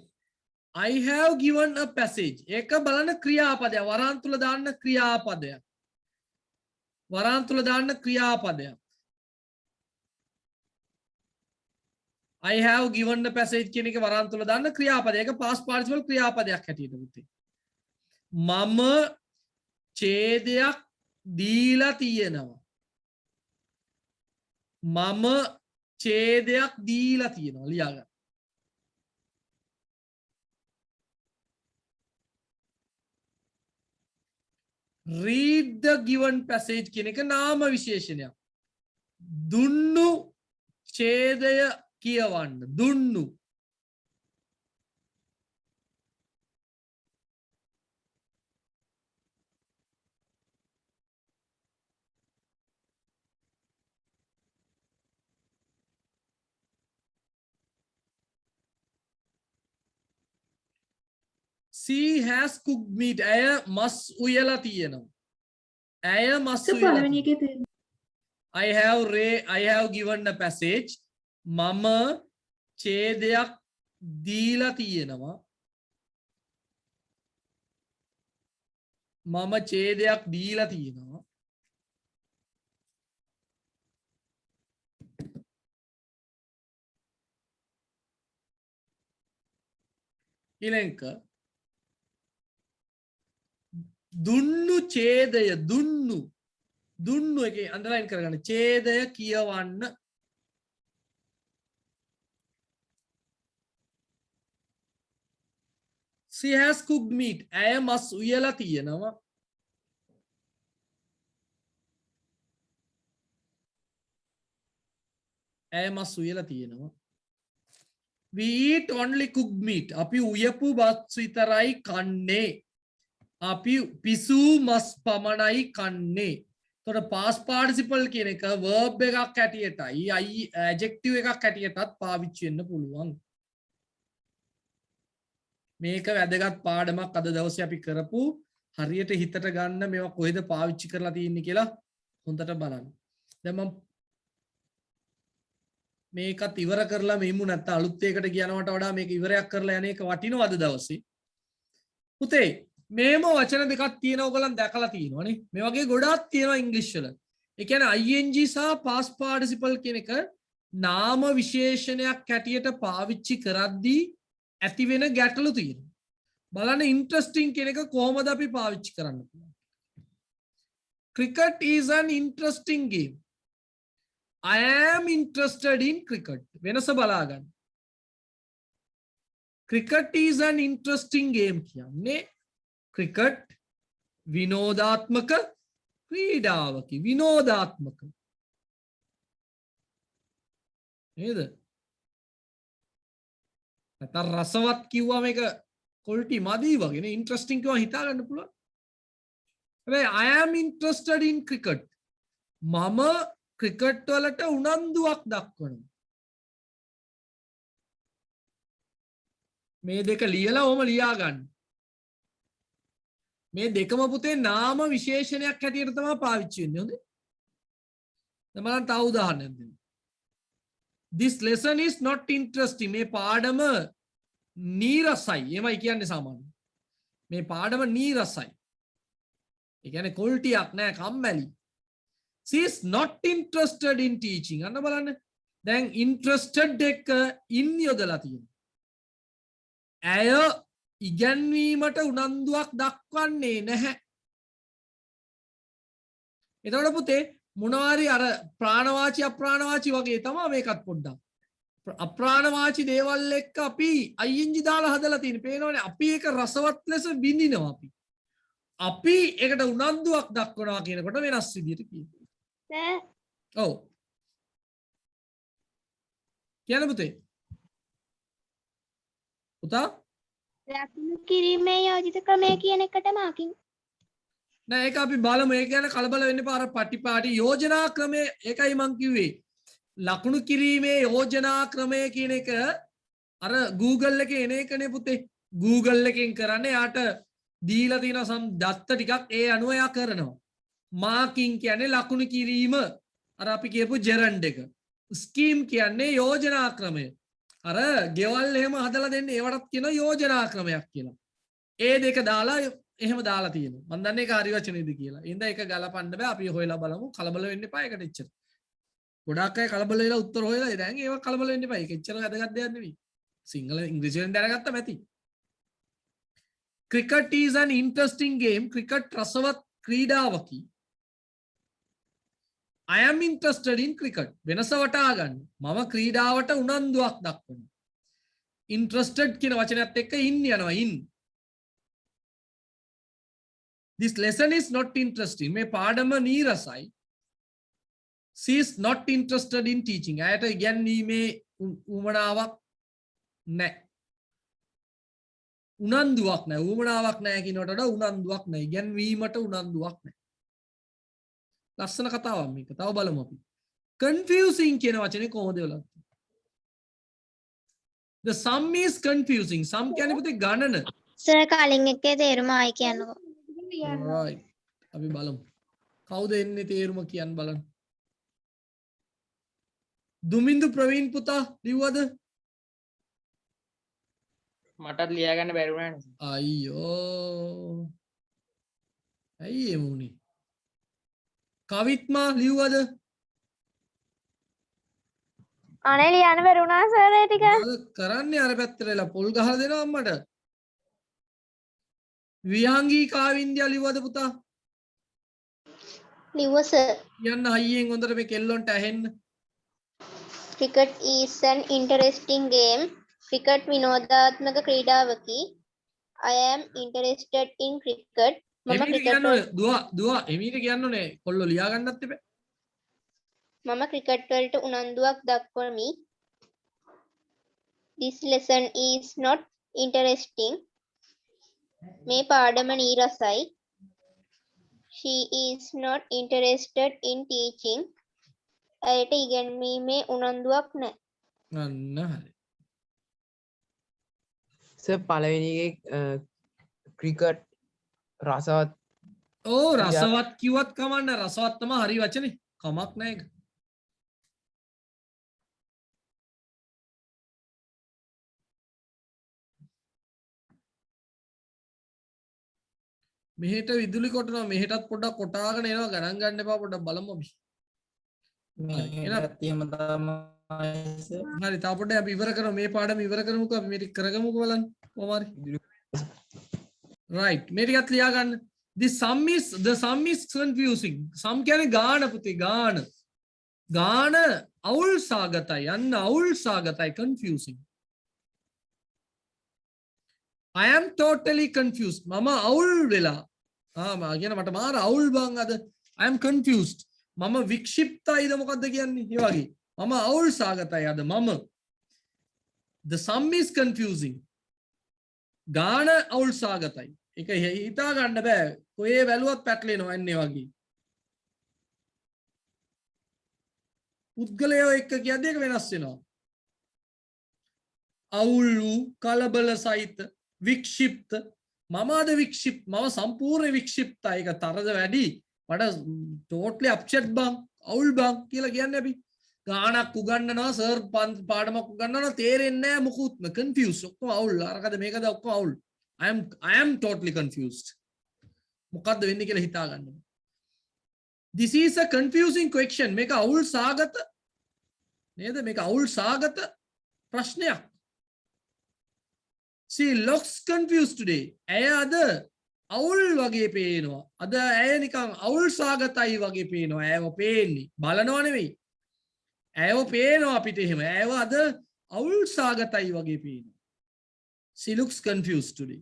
I have given a passage. ඒක බලන්න ක්‍රියාපදයක්. වරහන් තුල දාන්න ක්‍රියාපදයක්. වරහන් තුල දාන්න ක්‍රියාපදයක්. I have given a passage කියන එක වරහන් තුල දාන්න ක්‍රියාපදයක්. ඒක past participle ක්‍රියාපදයක් හැටියට පුතේ. මම ඡේදයක් දීලා තියෙනවා. මම ඡේදයක් දීලා තියෙනවා ලියාගන්න. read the given passage කියන එක නාම විශේෂණයක්. දුන්නු ඡේදය කියවන්න. දුන්නු she has cooked meat. ඇය මස් උයලා තියෙනවා. ඇය මස් So උයලා පළවෙනි තියෙනවා. එකේ තේරුම. I have given a passage. මම ඡේදයක් දීලා තියෙනවා. මම ඡේදයක් දීලා තියෙනවා. ඊළඟ දුන්නු ඡේදය දුන්නු දුන්නු එකේ අන්ඩර්ලයින් කරගන්න. ඡේදය කියවන්න. She has cooked meat. ඇය මස් උයලා තියෙනවා. ඇය මස් උයලා තියෙනවා. We eat only cooked meat. අපි උයපු බත් විතරයි කන්නේ. අපි පිසු මස් පමණයි කන්නේ. තොට past participle කියන එක verb එකක් හැටියටයි adjective එකක් හැටියටත් පාවිච්චි වෙන්න පුළුවන්. මේක වැදගත් පාඩමක් අද දවසේ අපි කරපු හරියට හිතට ගන්න මේවා කොහෙද පාවිච්චි කරලා තියෙන්නේ කියලා හොඳට බලන්න. දැන් මම මේකත් ඉවර කරලා මෙමු නැත්නම් අලුත් එකකට කියනවට වඩා මේක ඉවරයක් කරලා යන එක වටිනවද දවසේ? පුතේ මේම වචන දෙකක් තියෙනවා ඔයගලන් දැකලා තියෙනවනේ. මේ වගේ ගොඩාක් තියෙනවා ඉංග්‍රීසි වල. ඒ කියන්නේ ing සහ past participle කියන එක නාම විශේෂණයක් හැටියට පාවිච්චි කරද්දී ඇති වෙන ගැටලු තියෙනවා. බලන්න ඉන්ටරෙස්ටිං කියන එක කොහොමද අපි පාවිච්චි කරන්න පුළුවන්. Cricket is an interesting game. I am interested in cricket. වෙනස බලා ගන්න. Cricket is an interesting game කියන්නේ cricket විනෝදාත්මක ක්‍රීඩාවකි. විනෝදාත්මක. නේද? නැත්නම් රසවත් කිව්වා මේක quality මදි වගේ නේ. interesting කිව්වා හිතා ගන්න පුළුවන්. හැබැයි I am interested in cricket. මම ක්‍රිකට් වලට උනන්දුවක් දක්වනවා. මේ දෙක ලියලා ඔහම ලියා ගන්න. මේ දෙකම පුතේ නාම විශේෂණයක් හැටියට තමයි පාවිච්චි වෙන්නේ. හොඳේ. දැන් බලන්න තව උදාහරණයක් දෙන්න. This lesson is not interesting. මේ පාඩම නීරසයි. එමයි කියන්නේ සාමාන්‍යයෙන්. මේ පාඩම නීරසයි. ඒ කියන්නේ qualityයක් නෑ කම්මැලි. She is not interested in teaching. අන්න බලන්න. දැන් interested එක in යොදලා තියෙනවා. ඇය ඉගැන්වීමට උනන්දුවක් දක්වන්නේ නැහැ. එතකොට පුතේ මොනවාරි අර ප්‍රාණවාචි අප්‍රාණවාචි වගේ තමයි මේකත් පොඩ්ඩක්. අප්‍රාණවාචි දේවල් එක්ක අපි ing දාලා හදලා තියෙන. පේනවනේ අපි ඒක රසවත් ලෙස විඳිනවා අපි. අපි ඒකට උනන්දුවක් දක්වනවා කියනකොට වෙනස් විදියට කියනවා. ඔව්. කියන්න පුතේ. පුතා? ලකුණු කිරීමේ යෝජිත ක්‍රමය කියන එකට මාකින්. නෑ ඒක අපි බලමු. ඒ කියන්නේ කලබල වෙන්න එපා. අර පටිපාටි යෝජනා ක්‍රමය ඒකයි මං කිව්වේ. ලකුණු කිරීමේ යෝජනා ක්‍රමය කියන එක අර Google එකේ එන එකනේ පුතේ. Google එකෙන් කරන්නේ යාට දීලා තියෙන සම් දත්ත ටිකක් ඒ අනුව යා කරනවා. මාකින් කියන්නේ ලකුණු කිරීම. අර අපි කියපු ජෙරන්ඩ් එක. ස්කීම් කියන්නේ යෝජනා ක්‍රමය. අර ගෙවල් එහෙම හදලා දෙන්නේ ඒවටත් කියන යෝජනා ක්‍රමයක් කියලා. ඒ දෙක දාලා එහෙම දාලා තියෙනවා. මම දන්නේ ඒක හරි වචනේද කියලා. එහෙනම් ඒක ගලපන්න බෑ. අපි හොයලා බලමු. කලබල වෙන්න එපා ඒකට එච්චර. ගොඩාක් අය කලබල වෙලා උත්තර හොයලා දැන් ඒව කලබල වෙන්න එපා. ඒක එච්චර වැදගත් දෙයක් නෙවෙයි. සිංහල ඉංග්‍රීසියෙන් දැනගත්තම ඇති. Cricket is an interesting game. Cricket රසවත් ක්‍රීඩාවකි. I am interested in cricket. වෙනස වටහා ගන්න. මම ක්‍රීඩාවට උනන්දුවක් දක්වනවා. Interested කියන වචනයත් එක්ක in යනවා in. This lesson is not interesting. මේ පාඩම නීරසයි. She is not interested in teaching. ඇයට ඉගැන්වීමේ උවමනාවක් නැහැ. උනන්දුවක් නැහැ. උවමනාවක් නැහැ කියනකට වඩා උනන්දුවක් නැහැ. ඉගැන්වීමට උනන්දුවක් නැහැ. ලස්සන කතාවක් මේක. තව බලමු අපි. Confusing කියන වචනේ කොහොමද වෙලා? The sum is confusing. sum කියන්නේ පුතේ ගණන. සර් කලින් එකේ තේරුම ආයි කියන්නකෝ. right. අපි බලමු. කවුද එන්නේ තේරුම කියන්න බලන්න. දුමින්දු ප්‍රවීන් පුතා ලිව්වද? මටත් ලියා ගන්න බැරි වුණානේ. අයියෝ. ඇයි එහෙම වුනේ? කවිත්මා ලිව්වද? අනේ ලියන්න බැරි වුණා සර් ඒ ටික. කරන්නේ අර පැත්තට වෙලා පොල් ගහලා දෙනවා අම්මට. විහංගී කාවින්දියා ලිව්වද පුතා? ලිව්වා සර්. කියන්න හයියෙන් හොඳට මේ කෙල්ලොන්ට ඇහෙන්න. Cricket is an interesting game. Cricket විනෝදාත්මක ක්‍රීඩාවකි. I am interested in cricket. මම එමීට cricket කියන්න ඕනේ දුවා එමීට කියන්න ඕනේ කොල්ලෝ ලියා ගන්නත් එපා. මම cricket වලට උනන්දුවක් දක්වමි. This lesson is not interesting. මේ පාඩම නීරසයි. She is not interested in teaching. ඇයට ඉගෙනීමේ උනන්දුවක් නැහැ. අන්න හරි. සර් පළවෙනි එකේ ක්‍රිකට් රසවත් ඕ රසවත් කිව්වත් කමන්න රසවත් තමයි හරි වචනේ. කමක් නැහැ ඒක. මෙහෙට විදුලි කොටනවා මෙහෙටත් පොඩ්ඩක් කොටාගෙන එනවා ගණන් ගන්න එපා පොඩ්ඩක් බලමු අපි. එහෙම තමයි සර්. හරි තා පොඩ්ඩක් අපි ඉවර කරමු මේ පාඩම ඉවර කරමුකෝ අපි මේ ටික කරගමුකෝ බලන්න කොහොම හරි. right මේ ටිකත් ලියා ගන්න. the sum is confusing. sum කියන්නේ ගාන පුතේ ගාන. ගාන අවුල් සාගතයි යන්න අවුල් සාගතයි confusing. I am totally confused. මම අවුල් වෙලා. කියන මට මාර අවුල් බං අද. I am confused. මම වික්ෂිප්තයිද මොකද්ද කියන්නේ? ඒ වගේ. මම අවුල් සාගතයි අද මම. The sum is confusing. ගාන අවුල් සාගතයි. ඒක හිතා ගන්න බෑ. කොහේ වැළුවත් පැටලෙනවා එන්නේ වගේ. පුද්ගලයෝ එක්ක කියද්දී ඒක වෙනස් වෙනවා. අවුල් වූ කලබල සහිත වික්ෂිප්ත මම අද වික්ෂිප්ත මම සම්පූර්ණ වික්ෂිප්තයි. ඒක තරද වැඩි. මට totally upset බං අවුල් බං කියලා කියන්නේ අපි. ගානක් උගන්වනවා සර් පාඩමක් උගන්වනවා තේරෙන්නේ නැහැ මොකුත්ම confused ඔක්කොම අවුල් අරකද මේකද ඔක්කොම අවුල්. I am totally confused. මොකද්ද වෙන්නේ කියලා හිතා ගන්න. This is a confusing question. මේක අවුල් සාගත නේද? මේක අවුල් සාගත ප්‍රශ්නයක්. She looks confused today. ඇය අද අවුල් වගේ පේනවා. අද ඇය නිකන් අවුල් සාගතයි වගේ පේනවා. ඇයව පේන්නේ. බලනවා නෙවෙයි. ඇයව පේනවා අපිට එහෙම. ඇයව අද අවුල් සාගතයි වගේ පේනවා. She looks confused today.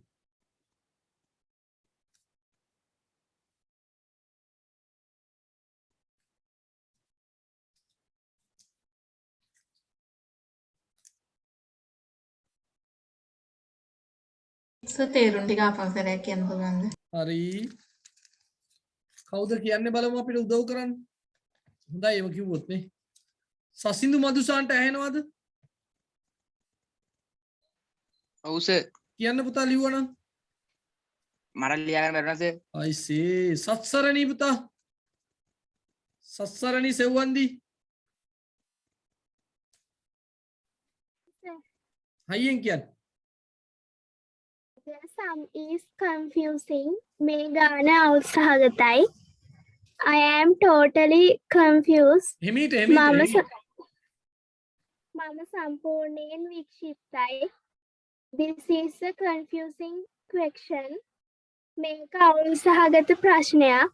තේරුම් ටික අපසරයක් කියන්න පුළුවන්ද? හරි. කවුද කියන්නේ බලමු අපිට උදව් කරන්න. හොඳයි එම කිව්වොත් නේ. සසින්දු මදුසාන්ට ඇහෙනවද? ඔව් සර්. කියන්න පුතා ලිව්වනම්. මට ලියා ගන්න බැරුණා සර්. I see. සත්සරණී පුතා. සත්සරණී සෙව්වන්දි. හයියෙන් කියන්න. The sum is confusing. මේ ගාන අවුල් සහගතයි. I am totally confused. හිමීට මම සම්පූර්ණයෙන් වික්ෂිප්තයි. This is a confusing question. මේක අවුල් සහගත ප්‍රශ්නයක්.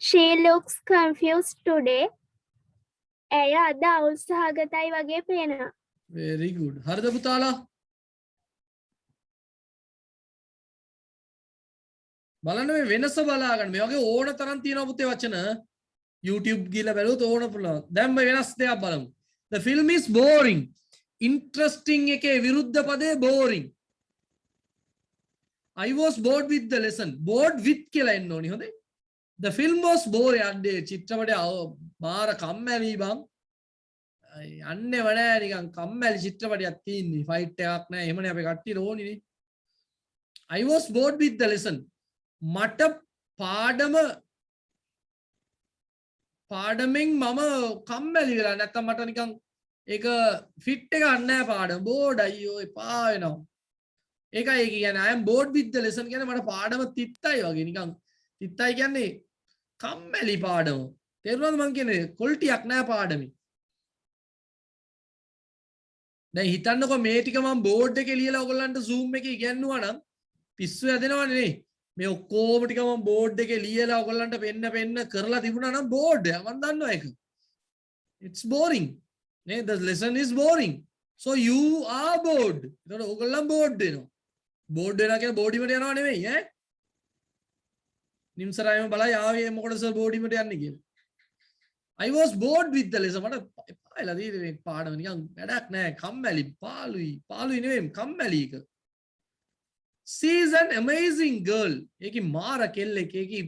She looks confused today. ඇය අද අවුල් සහගතයි වගේ පේනවා. very good. හරිද පුතාලා? බලන්න මේ වෙනස බලාගන්න. මේ වගේ ඕන තරම් තියෙනවා පුතේ වචන. YouTube ගිහලා බැලුවොත් ඕන පුළුවන්. දැන් මේ වෙනස් දෙයක් බලමු. The film is boring. Interesting එකේ විරුද්ධ පදේ boring. I was bored with the lesson. Bored with කියලා එන්න ඕනි හොඳේ. The film was boring. අන්නේ චිත්‍රපටය මාර කම්මැලි බං. යන්නේම නෑ නිකන් කම්මැලි චිත්‍රපටයක් තියෙන්නේ. ෆයිට් එකක් නෑ. එහෙමනේ අපේ කට්ටියට ඕනිනේ. I was bored with the lesson. මට පාඩමෙන් මම කම්මැලි වෙලා නැත්තම් මට නිකන් ඒක ෆිට් එක ගන්න නෑ පාඩම බෝඩ් අයියෝ එපා වෙනවා. ඒකයි ඒක කියන්නේ I am bored with the lesson කියන්නේ මට පාඩම තිත්තයි වගේ නිකන් තිත්තයි කියන්නේ කම්මැලි පාඩම. තේරුණාද මං කියන්නේ ක්වොලිටියක් නෑ පාඩමේ. දැන් හිතන්නකො මේ ටික මම බෝඩ් එකේ ලියලා ඔයගොල්ලන්ට Zoom එකේ ඉගෙනුවා නම් පිස්සු හැදෙනවනේ නේ. මේ ඔක්කොම ටික මම බෝඩ් එකේ ලියලා ඔයගොල්ලන්ට පෙන්න කරලා තිබුණා නම් බෝඩ් එක මම දන්නවා ඒක. It's boring. නේද? The lesson is boring. So you are bored. ඒතකොට ඔයගොල්ලන් බෝඩ් වෙනවා. බෝඩ් වෙනවා කියන්නේ බෝඩිමට යනවා නෙවෙයි ඈ. නිම්සරායම බලයි ආවේ මොකටද සර් බෝඩිමට යන්නේ කියලා. I was bored with the lesson. මට එපා වෙලා තියෙන්නේ මේ පාඩම නිකන් වැඩක් නැහැ. කම්මැලි පාළුයි නෙවෙයි කම්මැලි එක. She is an amazing girl. ඒකි මාර කෙල්ලෙක්. ඒකි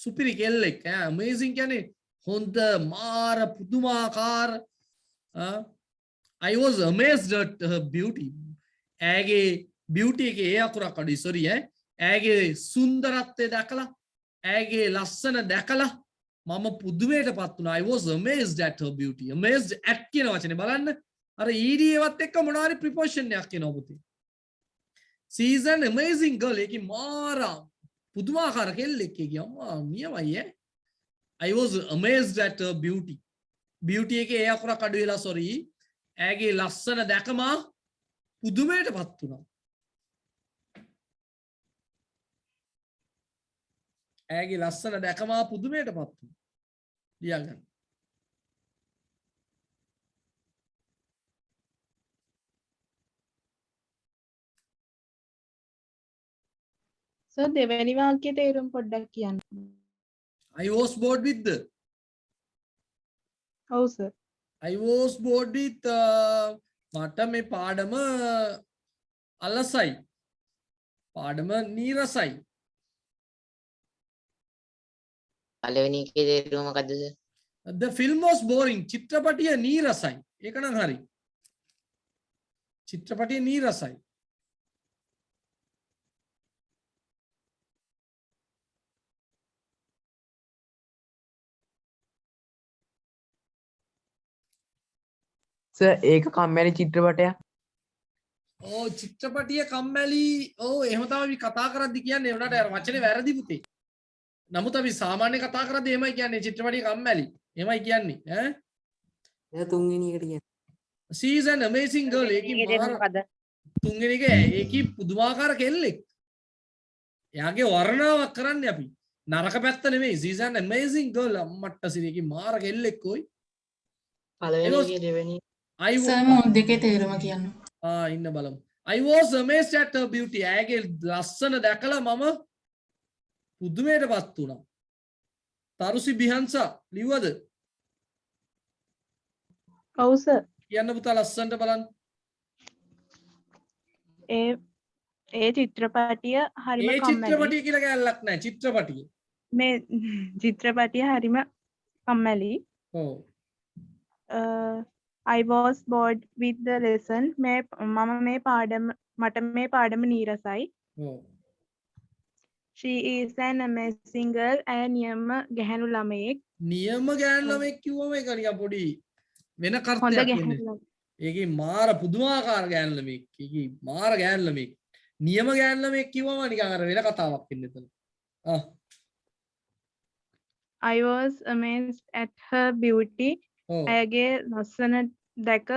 සුපිරි කෙල්ලෙක්. amazing කියන්නේ හොඳ මාර පුදුමාකාර. I was amazed at her beauty. ඇගේ beauty එකේ ඒ අකුරක් අඩුයි sorry ඈ. ඇගේ සුන්දරත්වය දැකලා ඇගේ ලස්සන දැකලා මම පුදුමයටපත් වුණා. I was amazed at her beauty. amazed at කියන වචනේ බලන්න. අර ed ඒවත් එක්ක මොනවාරි preposition එකක් කියනවා පුතේ. She is an amazing girl. ඒකි මාරා පුදුමාකාර කෙල්ලෙක් ඒකි අම්මා නියමයි ඈ. I was amazed at her beauty. beauty එකේ ඒ අකුරක් අඩු වෙලා sorry. ඇගේ ලස්සන දැකම පුදුමයටපත් වුණා. ඇගේ ලස්සන දැකම පුදුමයටපත් වුණා. ලියා ගන්න. සර් දෙවැනි වාක්‍යයේ තේරුම පොඩ්ඩක් කියන්න. I was bored with the. ඔව් sir. I was bored with මට මේ පාඩම අලසයි. පාඩම නීරසයි. පළවෙනි එකේ තේරුම මොකද්ද sir? The film was boring. චිත්‍රපටිය නීරසයි. ඒක නම් හරි. චිත්‍රපටිය නීරසයි. සර් ඒක කම්මැලි චිත්‍රපටයක්. ඕ චිත්‍රපටිය කම්මැලි. ඕ එහෙම තමයි අපි කතා කරද්දි කියන්නේ. උනාට අර වචනේ වැරදි පුතේ. නමුත් අපි සාමාන්‍ය කතා කරද්දි එහෙමයි කියන්නේ චිත්‍රපටිය කම්මැලි. එහෙමයි කියන්නේ ඈ. එයා තුන්වෙනි එකට කියන්නේ. She is an amazing girl. ඒකි මාර තුන්වෙනි එක ඒකි පුදුමාකාර කෙල්ලෙක්. එයාගේ වර්ණාවක් කරන්නේ අපි. නරක පැත්ත නෙමෙයි. She is an amazing girl. අම්මට්ට සිරේකි මාර කෙල්ලෙක් කොයි. පළවෙනි එකේ දෙවෙනි සර් මොහොත් දෙකේ තේරුම කියන්න. ඉන්න බලමු. I was amazed at her beauty. ඇයගේ ලස්සන දැකලා මම පුදුමයටපත් වුණා. තරුසි බිහන්සා ලිව්වද? ඔව් සර්. කියන්න පුතා ලස්සනට බලන්න. ඒ චිත්‍රපටිය හරිම ඒ චිත්‍රපටිය කියලා කැලලක් නැහැ. චිත්‍රපටිය. මේ චිත්‍රපටිය හරිම කම්මැලි. ඔව්. I was bored with the lesson. මට මේ පාඩම නීරසයි. ඔව්. She is an amazing girl. ඇය නියම ගැහැණු ළමයෙක්. නියම ගෑනු ළමෙක් කිව්වම ඒක නිකන් පොඩි වෙන හොඳ කර්තයක් ගැහැණු කියන්නේ. ඒකේ මාර පුදුමාකාර ගෑනු ළමෙක්. ඒකේ මාර ගෑනු ළමෙක්. නියම ගෑනු ළමෙක් කිව්වම නිකන් අර වෙන කතාවක් ඉන්නේ එතන. I was amazed at her beauty. ඔව්. ඇයගේ ලස්සන දැක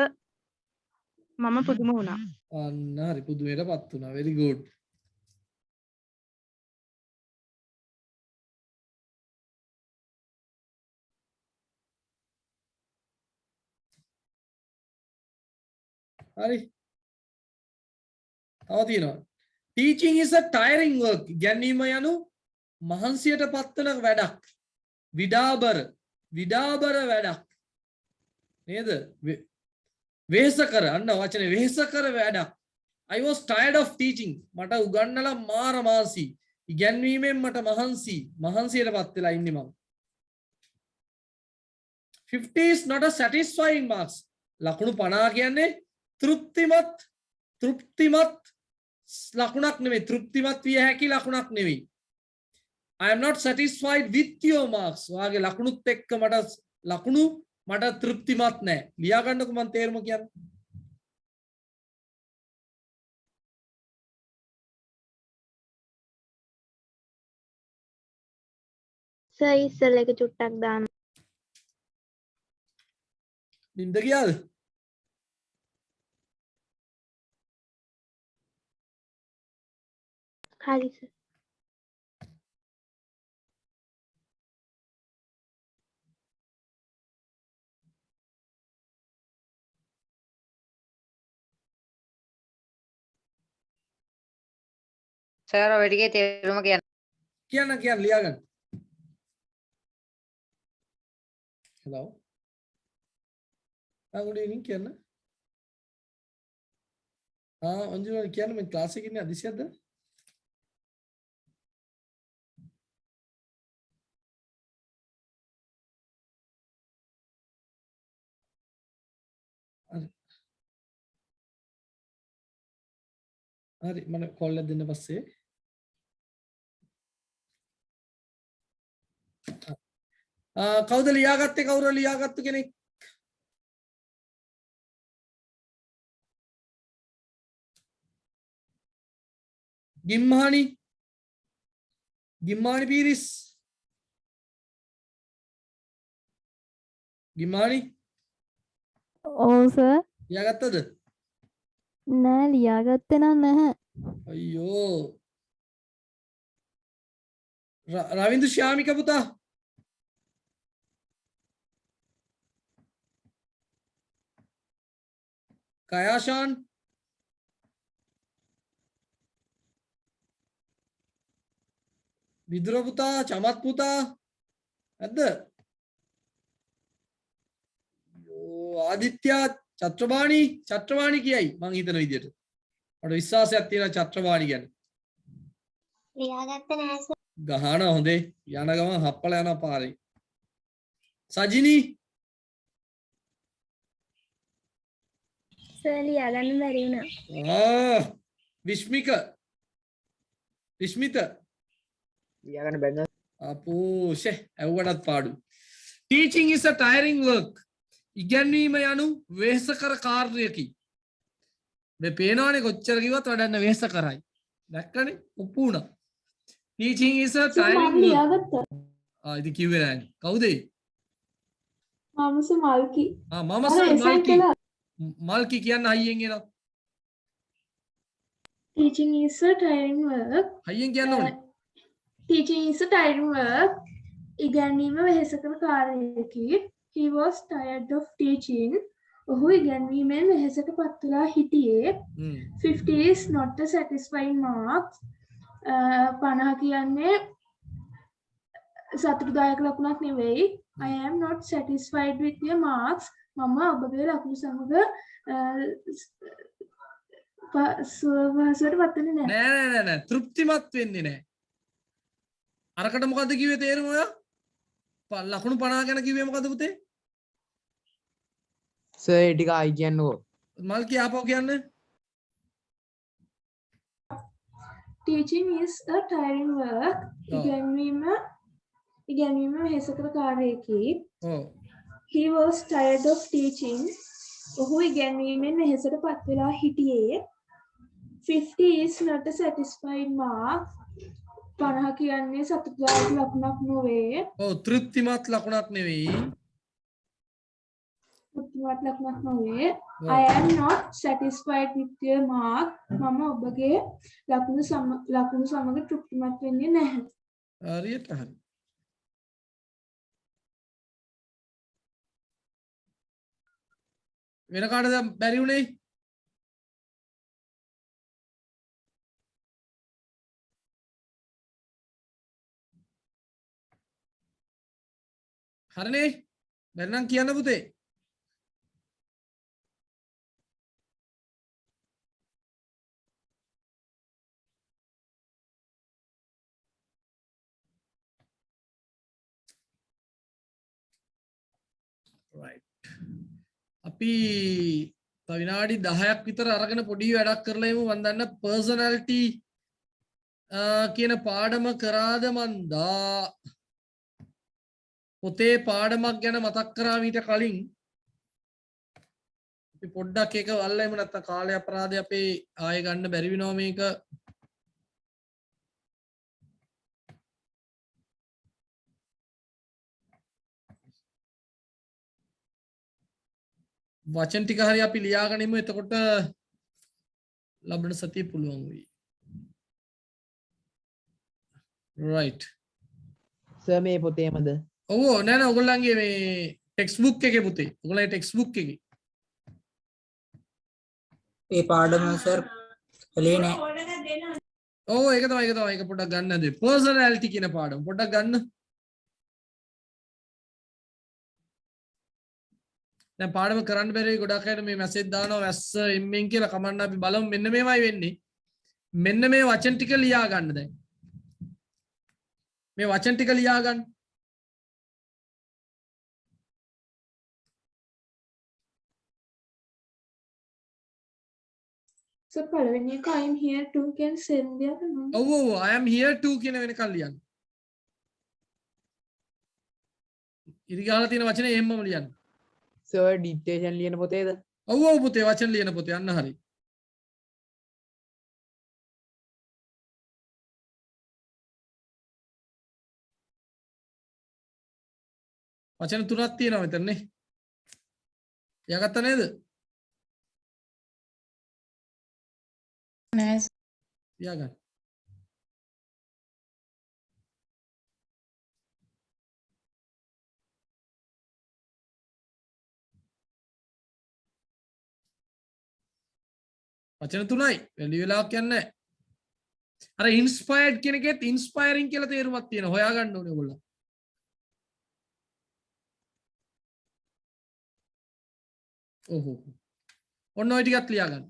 මම පුදුම වුණා. අන්න හරි පුදුමයටපත් වුණා. very good. හරි. තව තියෙනවා. Teaching is a tiring work. ඉගැන්වීම යනු මහන්සියටපත් වෙන වැඩක්. විඩාබර වැඩක්. නේද? වෙහෙසකර අන්න වචනේ වෙහෙසකර වැඩක්. I was tired of teaching. මට උගන්නලා මාර මාසි. ඉගැන්වීමෙන් මට මහන්සියටපත් වෙලා ඉන්නේ මම. 50 is not a satisfying marks. ලකුණු 50 කියන්නේ තෘප්තිමත් ලකුණක් නෙමෙයි. තෘප්තිමත් විය හැකි ලකුණක් නෙමෙයි. I am not satisfied with your marks. ඔයාගේ ලකුණුත් එක්ක මට තෘප්තිමත් නැහැ. ලියා ගන්නකො මම තේරුම කියන්නේ. සර් ඉස්සෙල්ලා එක චුට්ටක් දාන්න. නින්ද ගියාද? හරි සර්. සර් ඔය ටිකේ තේරුම කියන්න. කියන්න ලියා ගන්න. hello good evening කියන්න. අංජුල කියන්න මේ ක්ලාස් එකේ ඉන්නේ අදිසියක්ද? හරි මම කෝල් එක දෙන්න පස්සේ කවුද ලියාගත්තේ? කවුරු ලියාගත්තු කෙනෙක්? ගිම්මානි පීරිස් ගිම්මානි ඔව් සර්. ලියාගත්තද? නෑ ලියාගත්තේ නැහැ. අයියෝ රවින්දු ශ්‍යාමික පුතා කයාෂාන් විදුර පුතා චමත් පුතා නැද්ද? ආදිත්‍ය චත්‍රවාණි කියයි මං හිතන විදියට. මට විශ්වාසයක් තියෙනවා චත්‍රවාණි ගැන. ලියාගත්තේ නැහැ සර්. ගහන හොඳේ යන ගමන් හප්පලා යන පාරේ. සජිනී සර් ලියාගන්න බැරි වුණා. විශ්මිත ලියාගන්න බැරි නේද? අපෝෂේ ඇව්වටත් පාඩු. Teaching is a tiring work. ඉගැන්වීම යනු වෙහෙසකර කාර්යයකි. මේ පේනවනේ කොච්චර කිව්වත් වඩන්න වෙහෙස කරයි. දැක්කනේ උප්පු වුණා. Teaching is a tiring work. ලියාගත්තා. ඉතින් කිව්වේ නෑනේ. කවුද ඒ? මමස මල්කි. මල්කි කියන්න හයියෙන් එනවා. Teaching is a tiring work. හයියෙන් කියන්න ඕනේ. Teaching is a tiring work. ඉගැන්වීම වෙහෙසකර කාර්යයකි. He was tired of teaching. ඔහු ඉගැන්වීමෙන් වෙහෙසට පත් වෙලා හිටියේ. 50 is not a satisfying mark. 50 කියන්නේ සතුටුදායක ලකුණක් නෙවෙයි. I am not satisfied with your marks. මම ඔබගේ ලකුණු සමග සුවපහසුවට පත් වෙන්නේ නැහැ. නෑ තෘප්තිමත් වෙන්නේ නෑ. අරකට මොකද්ද කිව්වේ තේරුම ඔයා? ලකුණු 50 ගැන කිව්වේ මොකද්ද පුතේ? සර් ඒ ටික ආයි කියන්නකෝ. මල්කි ආපහු කියන්න. Teaching is a tiring work. ඉගැන්වීම වෙහෙසකර කාර්යයකි. He was tired of teaching. ඔහු ඉගැන්වීමෙන් වෙහෙසට පත් වෙලා හිටියේ. 50 is not a satisfied mark. 50 කියන්නේ සතුටුදායක ලකුණක් නොවේ. තෘප්තිමත් ලකුණක් නෙවෙයි. තෘප්තිමත් ලකුණක් නොවේ. I am not satisfied with your mark. මම ඔබගේ ලකුණු සමග තෘප්තිමත් වෙන්නේ නැහැ. හරියට හරි. වෙන කාටද බැරි උනේ? හරිනේ බැරි නම් කියන්න පුතේ. right අපි තව විනාඩි 10ක් විතර අරගෙන පොඩි වැඩක් කරලා එමු. මම දන්න personality කියන පාඩම කරාද මන්දා පොතේ පාඩමක් ගැන මතක් කරා මීට කලින්. අපි පොඩ්ඩක් ඒක අල්ලෙමු නැත්තම් කාලය අපරාධය අපේ ආයෙ ගන්න බැරි වෙනවා මේක. වචන ටික හරි අපි ලියාගනිමු. එතකොට ලබන සතිය පුළුවන් වෙයි. right සර් මේ පොතේමද? ඔව් නෑ නෑ ඔයගොල්ලන්ගේ මේ ටෙක්ස්ට් බුක් එකේ පුතේ. ඔයගොල්ලන්ගේ ටෙක්ස්ට් බුක් එකේ. ඒ පාඩම සර් කලේ නෑ. ඕ ඒක තමයි ඒක පොඩ්ඩක් ගන්න හැදුවේ. personality කියන පාඩම පොඩ්ඩක් ගන්න. දැන් පාඩම කරන්න බැරි ගොඩක් අය මේ මැසේජ් දානවා වැස්ස එම්මෙන් කියලා කමන්න අපි බලමු මෙන්න මේවයි වෙන්නේ. මෙන්න මේ වචන ටික ලියා ගන්න දැන්. මේ වචන ටික ලියා ගන්න. So පළවෙනි එක I am here to can send දෙයක් නෝ. ඔව් I am here to කියන වෙනකන් ලියන්න. ඉරි ගහලා තියෙන වචනේ එහෙමම ලියන්න. සර් ඩික්ටේෂන් ලියන පොතේද? ඔව් පුතේ වචන ලියන පොතේ යන්න හරි. වචන තුනක් තියෙනවා මෙතන නේ. ලියාගත්තා නේද? නෑ. ලියාගන්න. වචන තුනයි වැඩි වෙලාවක් යන්නේ නැහැ. අර ඉන්ස්පයර්ඩ් කියන එකෙත් ඉන්ස්පයරින් කියලා තේරුමක් තියෙනවා. හොයාගන්න ඕනේ ඔයගොල්ලෝ. ඔහො. ඔන්න ඔය ටිකත් ලියාගන්න.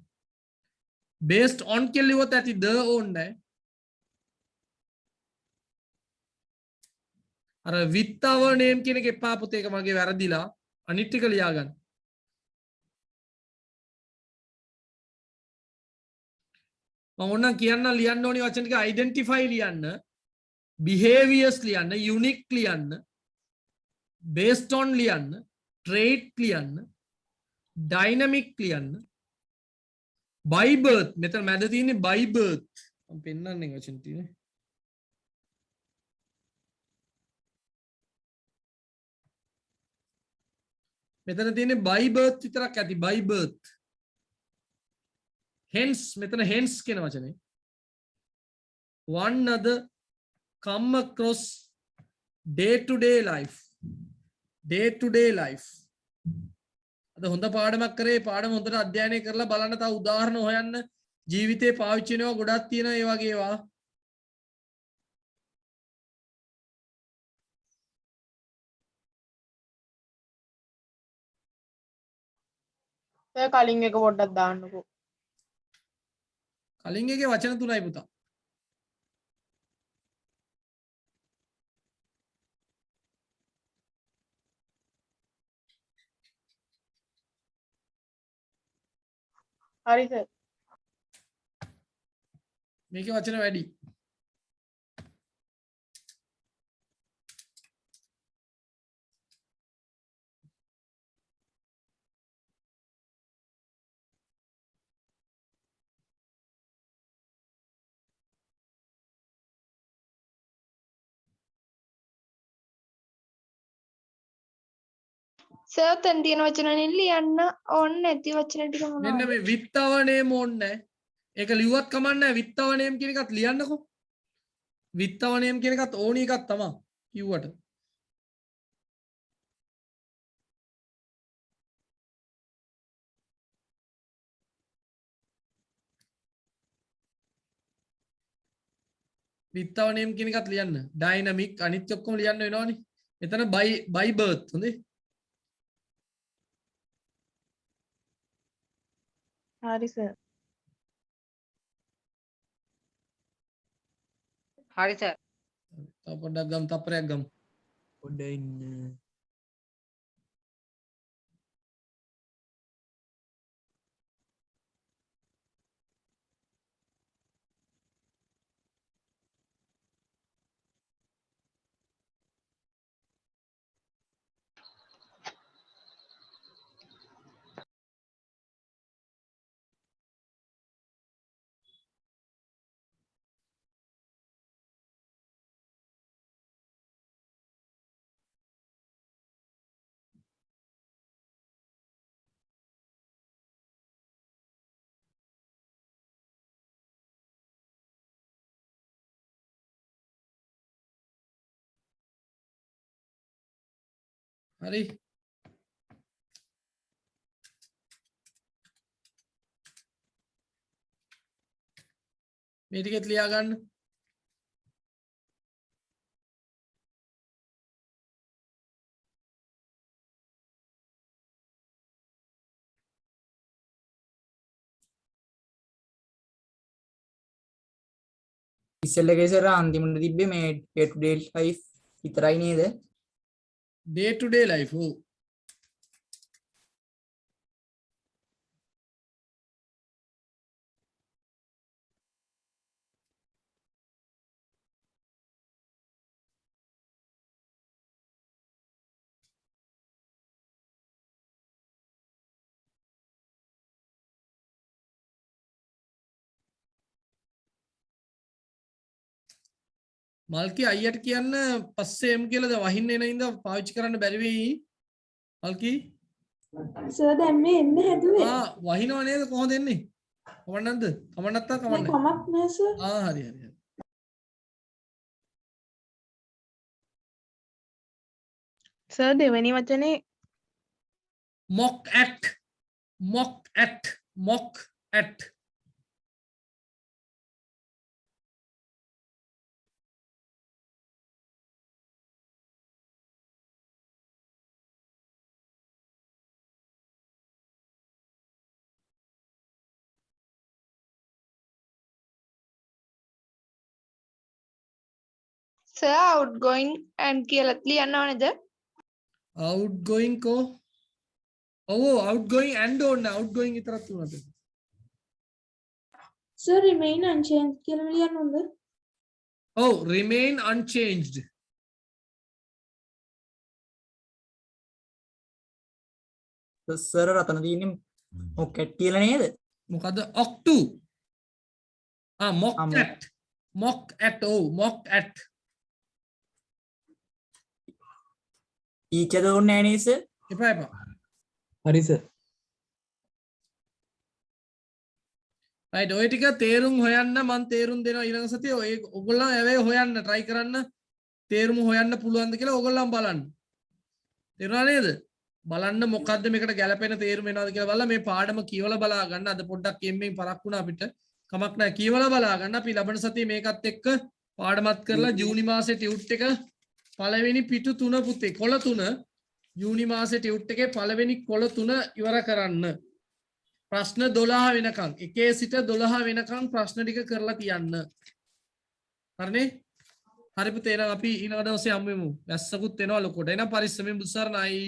based on කියලා ලිව්වොත් ඇති the ඕනේ. අර with our name කියන එක එපා පුතේ ඒක මගේ වැරදිලා. අනිත් ටික ලියාගන්න. මම ඕනනම් කියන්න ලියන්න ඕනි වචන ටික identify ලියන්න, behaviors ලියන්න, unique ලියන්න, based on ලියන්න, trait ලියන්න, dynamic ලියන්න, by birth මෙතන මැද තියෙන්නේ by birth මම පෙන්නන්නේ වචන තියෙන්නේ මෙතන තියෙන්නේ by birth විතරක් ඇති by birth hence මෙතන hence කියන වචනේ one other come across day to day life අද හොඳ පාඩමක් කරේ පාඩම හොඳට අධ්‍යයනය කරලා බලන්න තව උදාහරණ හොයන්න ජීවිතේ පාවිච්චි වෙනවා ගොඩක් තියෙනවා ඒ වගේ ඒවා සර් කලින් එක පොඩ්ඩක් දාන්නකෝ කලින් එකේ වචන තුනයි පුතා හරි සර් මේකේ වචන වැඩි සර් තෙන් තියෙන වචන වලින් ලියන්න ඕනේ නැති වචන ටික මෙන්න මොනවද? මේ විත්තවණේම ඕනේ ඒක ලිව්වත් කමන්නේ නැහැ විත්තවණේම කියන එකත් ලියන්නකෝ විත්තවණේම කියන එකත් ඕනි එකක් තමයි කිව්වට විත්තවණේම කියන එකත් ලියන්න ඩයිනමික් අනිත් ඔක්කොම ලියන්න වෙනවනේ එතන by birth හොඳේ හරි සර් හරි සර් තව පොඩ්ඩක් ගමු තප්පරයක් ගමු පොඩ්ඩක් ඉන්න හරි මේ ටිකෙත් ලියා ගන්න. ඉස්සෙල්ල එකේ සර් අන්තිමට තිබ්බේ මේ day to day life විතරයි නේද? day to day life. ඔව්. මල්කි අයියට කියන්න පස්සේ එම් කියලාද වහින්න එන ඉඳ පාවිච්චි කරන්න බැරි වෙයි. මල්කි සර් දැන් මේ එන්න හැදුවේ. වහිනව නේද කොහොමද එන්නේ? කමක් නැද්ද? කමක් නැත්නම් කමක් නැහැ. කමක් නැහැ සර්. හරි හරි හරි. සර් දෙවෙනි වචනේ mock at sir outgoing and කියලා ලියන්න ඕනේද? outgoing ko outgoing and ඕනේ outgoing විතරක් තුනද? සර් remain unchanged කියලා ලියන්න ඕනද? remain unchanged. සර් රතන තියෙන්නේ මොකක්ද කියලා නේද? මොකද octu mock at ටීචර් ඕනේ නැහැ නේද සර්? එපා. හරි සර්. right ඔය ටික තේරුම් හොයන්න මම තේරුම් දෙනවා ඊළඟ සතියේ. ඔය ඔයගොල්ලෝ ඇවේ හොයන්න try කරන්න. තේරුම හොයන්න පුළුවන්ද කියලා ඔයගොල්ලෝ බලන්න. තේරුණා නේද? බලන්න මොකද්ද මේකට ගැලපෙන තේරුම එනවද කියලා බලලා මේ පාඩම කියවලා බලා ගන්න. අද පොඩ්ඩක් එම්මෙන් පරක් වුණා අපිට. කමක් නැහැ කියවලා බලා ගන්න. අපි ලබන සතියේ මේකත් එක්ක පාඩමත් කරලා ජූනි මාසේ ටියුට් එක පළවෙනි පිටු 3 පුතේ කොළ 3 ජූනි මාසේ ටියුට් එකේ පළවෙනි කොළ 3 ඉවර කරන්න. ප්‍රශ්න 12 වෙනකන් 1 සිට 12 වෙනකන් ප්‍රශ්න ටික කරලා තියන්න. හරිනේ? හරි පුතේ එහෙනම් අපි ඊළඟ දවසේ හම්බ වෙමු. වැස්සකුත් එනවා ලොකොට. එහෙනම් පරිස්සමෙන් බුදුසරණයි.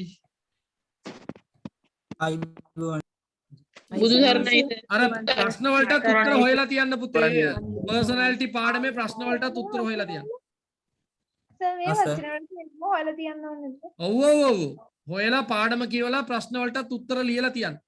බුදුසරණයි. අර ප්‍රශ්න වලට උත්තර හොයලා තියන්න පුතේ. පර්සනැලිටි පාඩමේ ප්‍රශ්න වලට උත්තර හොයලා තියන්න. සර් මේ වචන වලට හොයලා තියන්න ඕනේද? ඔව්. හොයලා පාඩම කියවලා ප්‍රශ්න වලට උත්තර ලියලා තියන්න.